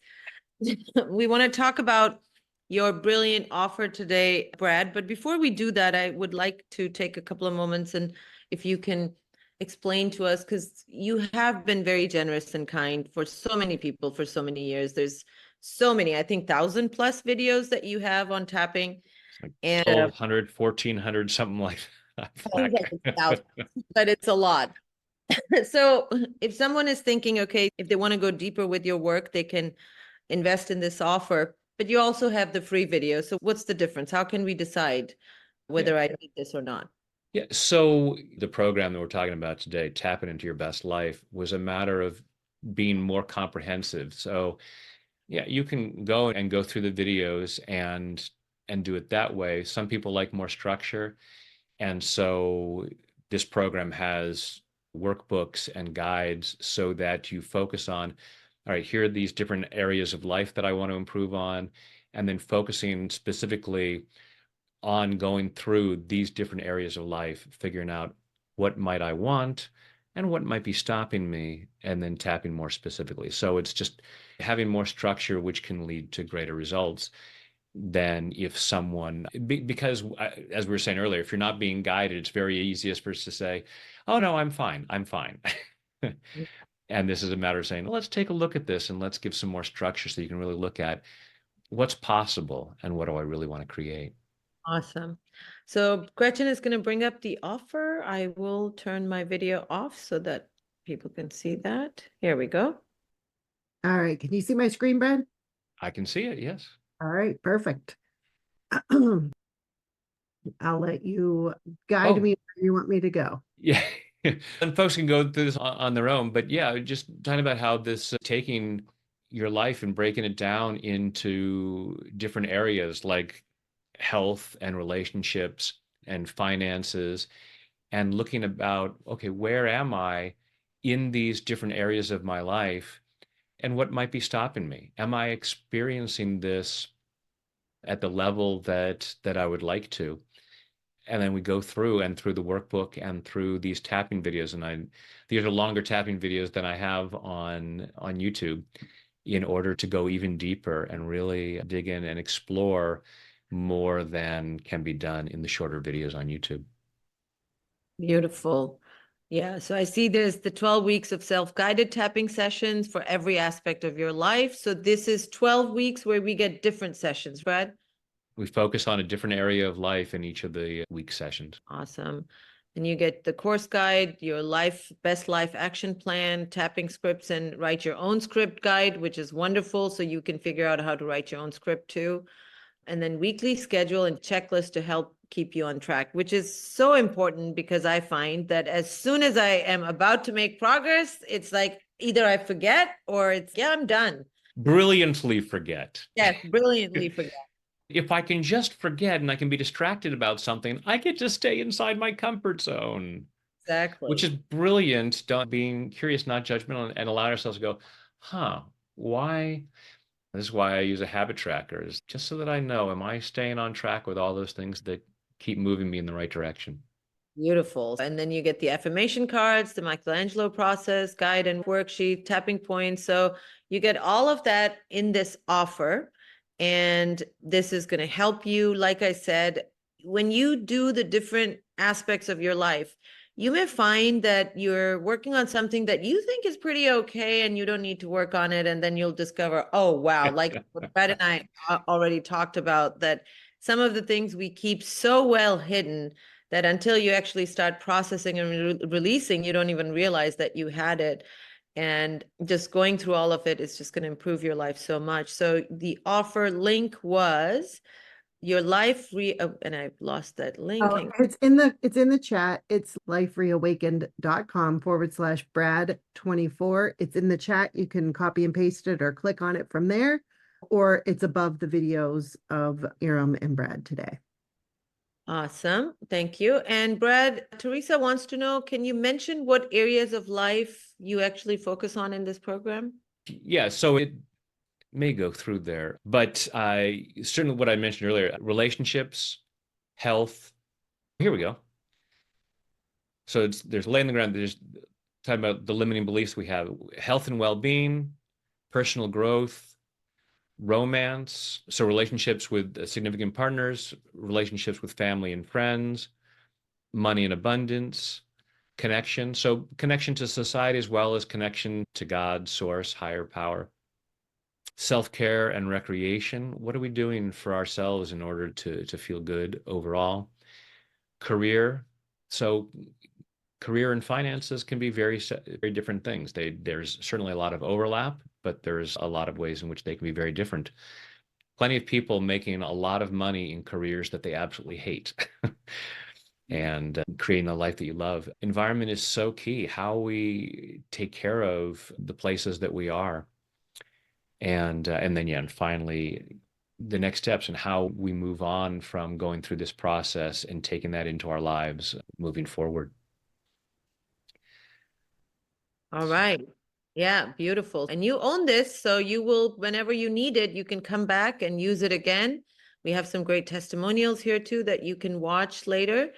We want to talk about your brilliant offer today, Brad. But before we do that, I would like to take a couple of moments and if you can explain to us, because you have been very generous and kind for so many people for so many years. There's so many, I think 1,000+ videos that you have on tapping. It's like And 1,200, 1,400, something like that. I think that's 1,000, but it's a lot. So if someone is thinking, okay, if they want to go deeper with your work, they can invest in this offer, but you also have the free video. So what's the difference? How can we decide whether I need this or not? Yeah. So the program that we're talking about today, Tapping into Your Best Life, was a matter of being more comprehensive. So yeah, you can go through the videos and do it that way. Some people like more structure. And so this program has workbooks and guides so that you focus on, all right, here are these different areas of life that I want to improve on, and then focusing specifically on going through these different areas of life, figuring out what might I want and what might be stopping me, and then tapping more specifically. So it's just having more structure, which can lead to greater results than if someone, because as we were saying earlier, if you're not being guided, it's very easiest for us to say, oh no, I'm fine. And this is a matter of saying, well, let's take a look at this and let's give some more structure so you can really look at what's possible and what do I really want to create. Awesome. So Gretchen is going to bring up the offer. I will turn my video off so that people can see that. Here we go. All right. Can you see my screen, Brad? I can see it, yes. All right. Perfect. I'll let you guide me where you want me to go. Yeah. And folks can go through this on their own, but yeah, just talking about how this taking your life and breaking it down into different areas, like health and relationships and finances, and looking about, okay, where am I in these different areas of my life, and what might be stopping me? Am I experiencing this at the level that I would like to? And then we go through, and through the workbook and through these tapping videos, and these are longer tapping videos than I have on YouTube, in order to go even deeper and really dig in and explore more than can be done in the shorter videos on YouTube. Beautiful. Yeah. So I see there's the 12 weeks of self-guided tapping sessions for every aspect of your life. So this is 12 weeks where we get different sessions, right? We focus on a different area of life in each of the week sessions. Awesome. And you get the course guide, your best life action plan, tapping scripts, and write your own script guide, which is wonderful. So you can figure out how to write your own script too. And then weekly schedule and checklist to help keep you on track, which is so important, because I find that as soon as I am about to make progress, it's like either I forget or it's, yeah, I'm done. Brilliantly forget. Yes, brilliantly forget. If I can just forget and I can be distracted about something, I get to stay inside my comfort zone. Exactly. Which is brilliant, being curious, not judgmental, and allow ourselves to go, why? This is why I use a habit tracker, is just so that I know, am I staying on track with all those things that keep moving me in the right direction? Beautiful. And then you get the affirmation cards, the Michelangelo process guide and worksheet, tapping points. So you get all of that in this offer. And this is going to help you. Like I said, when you do the different aspects of your life, you may find that you're working on something that you think is pretty okay and you don't need to work on it. And then you'll discover, oh, wow, like what Brad and I already talked about, that some of the things we keep so well hidden that until you actually start processing and releasing, you don't even realize that you had it. And just going through all of it is just going to improve your life so much. So the offer link was your and I lost that link. Oh, it's in the chat. It's lifereawakened.com/Brad24. It's in the chat. You can copy and paste it or click on it from there, or it's above the videos of Eram and Brad today. Awesome. Thank you. And Brad, Teresa wants to know, can you mention what areas of life you actually focus on in this program? Yeah, so it may go through there, but certainly what I mentioned earlier, relationships, health. Here we go. So there's laying the ground, there's talking about the limiting beliefs we have, health and well-being, personal growth, romance, so relationships with significant partners, relationships with family and friends, money and abundance, connection. So connection to society as well as connection to God, source, higher power. Self-care and recreation. What are we doing for ourselves in order to feel good overall? Career. So career and finances can be very different things. There's certainly a lot of overlap, but there's a lot of ways in which they can be very different. Plenty of people making a lot of money in careers that they absolutely hate. And creating a life that you love. Environment is so key, how we take care of the places that we are. And then, yeah, and finally, the next steps and how we move on from going through this process and taking that into our lives moving forward. All right. Yeah, beautiful. And you own this, so you will, whenever you need it, you can come back and use it again. We have some great testimonials here too that you can watch later.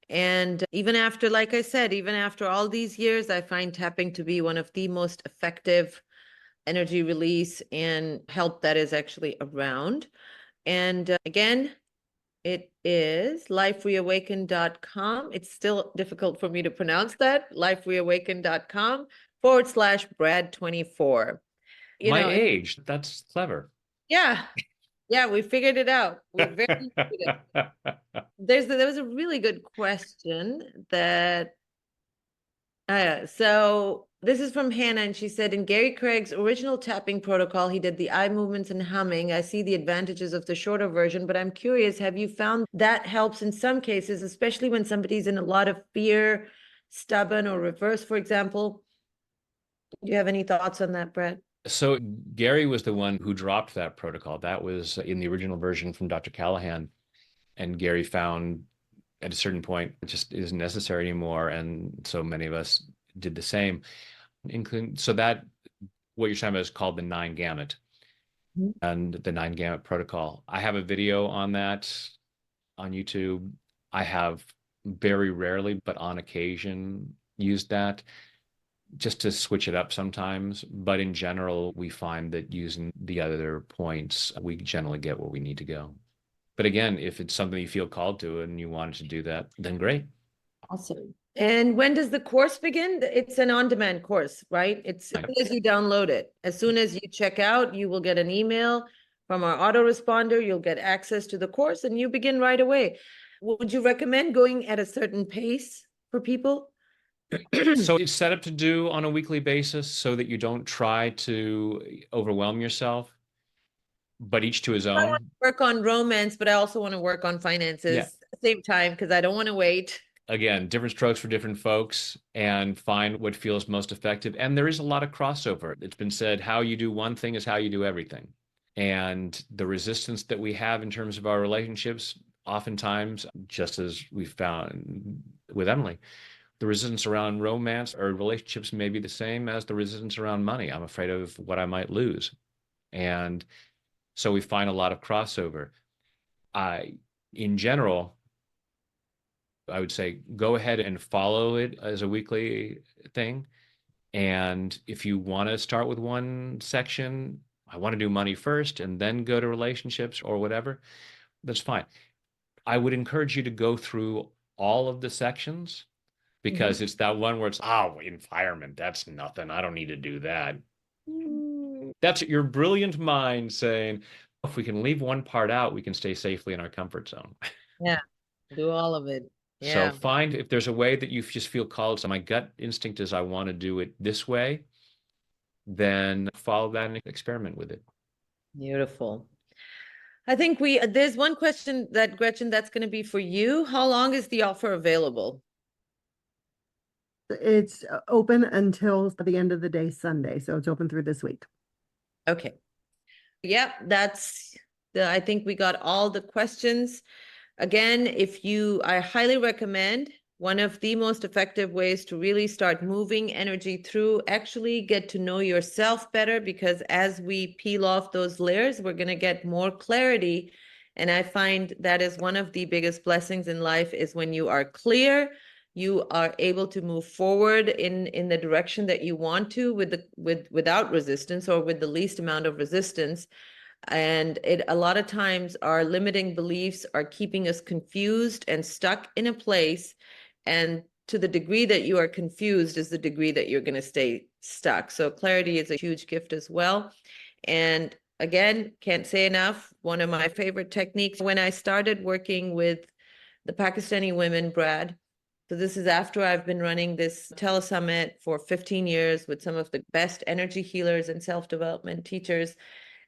And even after, like I said, even after all these years, I find tapping to be one of the most effective energy release and help that is actually around. And again, it is lifereawakened.com. It's still difficult for me to pronounce that. lifereawakened.com/Brad24. My age, that's clever. Yeah. Yeah, we figured it out. We very good. There was a really good question that so this is from Hannah, and she said, in Gary Craig's original tapping protocol, he did the eye movements and humming. I see the advantages of the shorter version, but I'm curious, have you found that helps in some cases, especially when somebody's in a lot of fear, stubborn or reverse, for example? Do you have any thoughts on that, Brett? So Gary was the one who dropped that protocol. That was in the original version from Dr. Callahan. And Gary found at a certain point it just isn't necessary anymore. And so many of us did the same. Including, so that what you're talking about is called the 9-gamut and the 9-gamut protocol. I have a video on that on YouTube. I have very rarely, but on occasion, used that just to switch it up sometimes. But in general, we find that using the other points, we generally get where we need to go. But again, if it's something you feel called to and you wanted to do that, then great. Awesome. And when does the course begin? It's an on-demand course, right? It's as soon as you download it. As soon as you check out, you will get an email from our autoresponder. You'll get access to the course and you begin right away. Would you recommend going at a certain pace for people? So it's set up to do on a weekly basis so that you don't try to overwhelm yourself, but each to his I want own. to work on romance, but I also want to work on finances at the same time because I don't want to wait. Again, different strokes for different folks, and find what feels most effective. And there is a lot of crossover. It's been said, how you do one thing is how you do everything. And the resistance that we have in terms of our relationships, oftentimes, just as we found with Emily, the resistance around romance or relationships may be the same as the resistance around money. I'm afraid of what I might lose. And so we find a lot of crossover. In general, I would say go ahead and follow it as a weekly thing. And if you want to start with one section, I want to do money first and then go to relationships or whatever, that's fine. I would encourage you to go through all of the sections because it's that one where it's, environment, that's nothing. I don't need to do that. That's your brilliant mind saying, if we can leave one part out, we can stay safely in our comfort zone. Yeah, do all of it. So find if there's a way that you just feel called. So my gut instinct is I want to do it this way, then follow that and experiment with it. Beautiful. I think there's one question that Gretchen, that's going to be for you. How long is the offer available? It's open until the end of the day, Sunday. So it's open through this week. Okay. Yep, I think we got all the questions. Again, I highly recommend one of the most effective ways to really start moving energy through, actually get to know yourself better, because as we peel off those layers, we're going to get more clarity. And I find that is one of the biggest blessings in life is when you are clear, you are able to move forward in the direction that you want to without resistance or with the least amount of resistance. And a lot of times our limiting beliefs are keeping us confused and stuck in a place. And to the degree that you are confused is the degree that you're going to stay stuck. So clarity is a huge gift as well. And again, can't say enough, one of my favorite techniques when I started working with the Pakistani women, Brad. So this is after I've been running this telesummit for 15 years with some of the best energy healers and self-development teachers.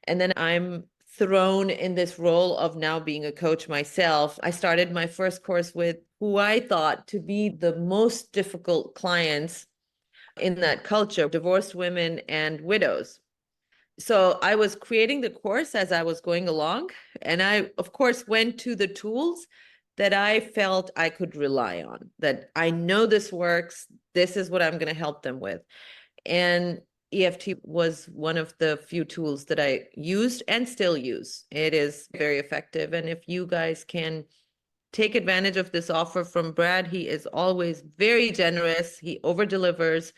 And then I'm thrown in this role of now being a coach myself. I started my first course with who I thought to be the most difficult clients in that culture, divorced women and widows. So I was creating the course as I was going along. And I, of course, went to the tools that I felt I could rely on, that I know this works. This is what I'm going to help them with. And EFT was one of the few tools that I used and still use. It is very effective. And if you guys can take advantage of this offer from Brad, he is always very generous. He over-delivers.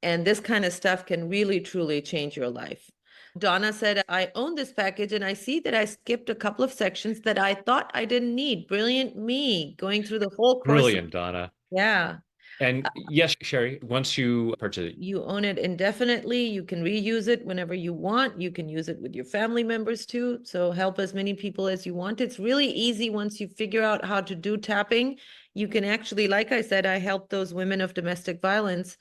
And this kind of stuff can really, truly change your life. Donna said, I own this package and I see that I skipped a couple of sections that I thought I didn't need. Brilliant me, going through the whole course. Brilliant, Donna. Yeah. And yes, Sherry, once you purchase it, you own it indefinitely. You can reuse it whenever you want. You can use it with your family members too. So help as many people as you want. It's really easy once you figure out how to do tapping. You can actually, like I said, I helped those women of domestic violence.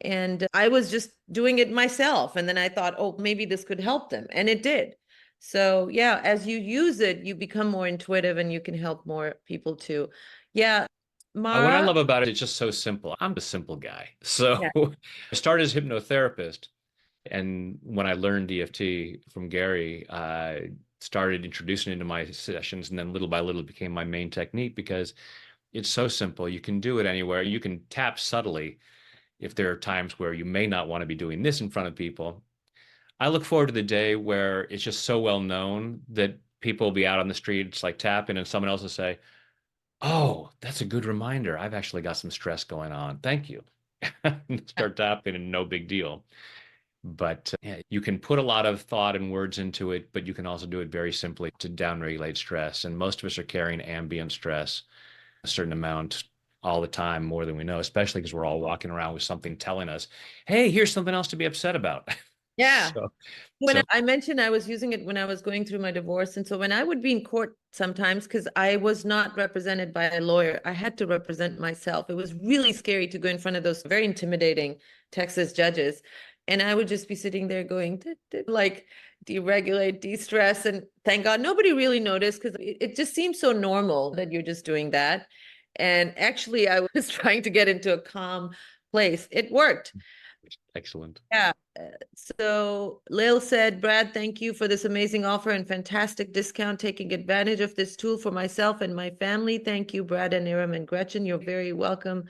And I was just doing it myself. And then I thought, oh, maybe this could help them. And it did. So yeah, as you use it, you become more intuitive and you can help more people too. Yeah. Mara? What I love about it, it's just so simple. I'm a simple guy. So I started as a hypnotherapist. And when I learned EFT from Gary, started introducing it into my sessions, and then little by little it became my main technique because it's so simple. You can do it anywhere. You can tap subtly if there are times where you may not want to be doing this in front of people. I look forward to the day where it's just so well known that people will be out on the streets like tapping and someone else will say, "Oh, that's a good reminder. I've actually got some stress going on. Thank you." Start tapping and no big deal. But yeah, you can put a lot of thought and words into it, but you can also do it very simply to downregulate stress. And most of us are carrying ambient stress, a certain amount all the time, more than we know, especially because we're all walking around with something telling us, hey, here's something else to be upset about. Yeah. So, When I mentioned I was using it when I was going through my divorce. And so when I would be in court sometimes, because I was not represented by a lawyer, I had to represent myself. It was really scary to go in front of those very intimidating Texas judges. And I would just be sitting there going, like, deregulate, de-stress. And thank God nobody really noticed, because it just seems so normal that you're just doing that. And actually, I was trying to get into a calm place. It worked. excellent. Yeah. So Lil said, Brad, thank you for this amazing offer and fantastic discount, taking advantage of this tool for myself and my family. Thank you, Brad and Eram and Gretchen. You're very welcome,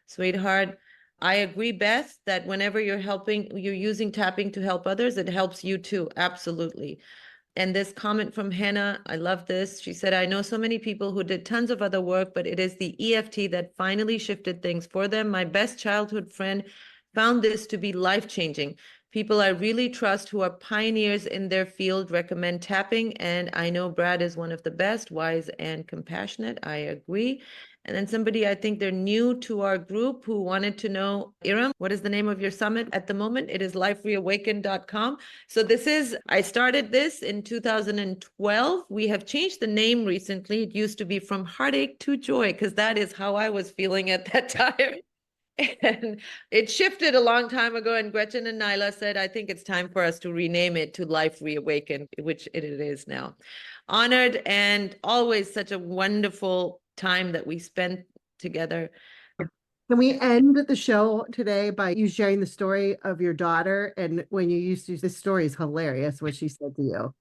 sweetheart. I agree, Beth, that whenever you're using tapping to help others, it helps you too. Absolutely. And this comment from Hannah, I love this. She said, I know so many people who did tons of other work, but it is the EFT that finally shifted things for them. My best childhood friend found this to be life-changing. People I really trust who are pioneers in their field recommend tapping, and I know Brad is one of the best, wise and compassionate. I agree. And then somebody, I think they're new to our group, who wanted to know, Eram, what is the name of your summit at the moment? It is lifereawakened.com. So I started this in 2012. We have changed the name recently. It used to be From Heartache to Joy, because that is how I was feeling at that time. And it shifted a long time ago. And Gretchen and Nyla said, I think it's time for us to rename it to Life Reawakened, which it is now. Honored, and always such a wonderful time that we spent together. Can we end the show today by you sharing the story of your daughter? And when you used to, this story is hilarious, what she said to you.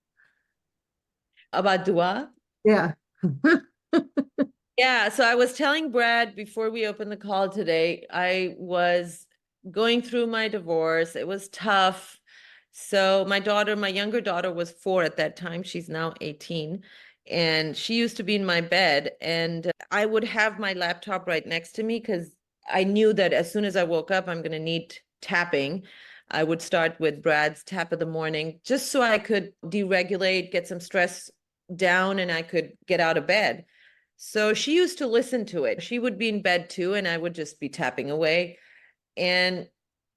About Dua? Yeah. Yeah, so I was telling Brad before we opened the call today, I was going through my divorce. It was tough. So my younger daughter was 4 at that time. She's now 18. And she used to be in my bed. And I would have my laptop right next to me, because I knew that as soon as I woke up, I'm going to need tapping. I would start with Brad's tap of the morning, just so I could deregulate, get some stress down, and I could get out of bed. So she used to listen to it. She would be in bed too, and I would just be tapping away. And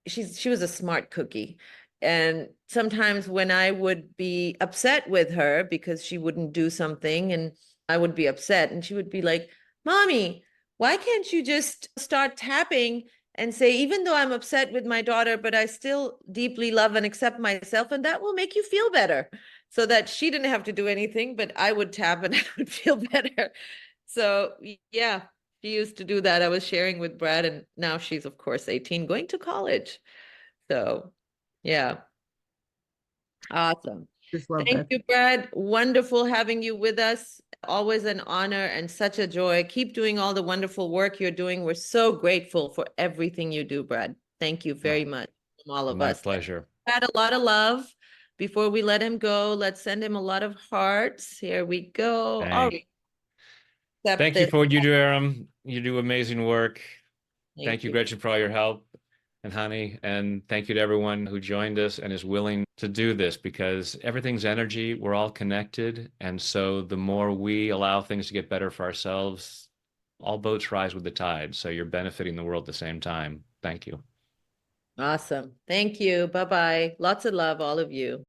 she was a smart cookie. And sometimes when I would be upset with her because she wouldn't do something, and I would be upset, and she would be like, Mommy, why can't you just start tapping and say, even though I'm upset with my daughter, but I still deeply love and accept myself, and that will make you feel better. So that she didn't have to do anything, but I would tap and I would feel better. So yeah, she used to do that. I was sharing with Brad, and now she's, of course, 18, going to college. So yeah, awesome. Just love Thank that. you, Brad. Wonderful having you with us. Always an honor and such a joy. Keep doing all the wonderful work you're doing. We're so grateful for everything you do, Brad. Thank you very much from all of My us. pleasure. Had a lot of love. Before we let him go, let's send him a lot of hearts. Here we go. All right. Thank you for what you do, Eram. You do amazing work. Thank you, you. Gretchen, for all your help, and honey. And thank you to everyone who joined us and is willing to do this, because everything's energy. We're all connected. And so the more we allow things to get better for ourselves, all boats rise with the tide. So you're benefiting the world at the same time. Thank you. Awesome. Thank you. Bye-bye. Lots of love, all of you.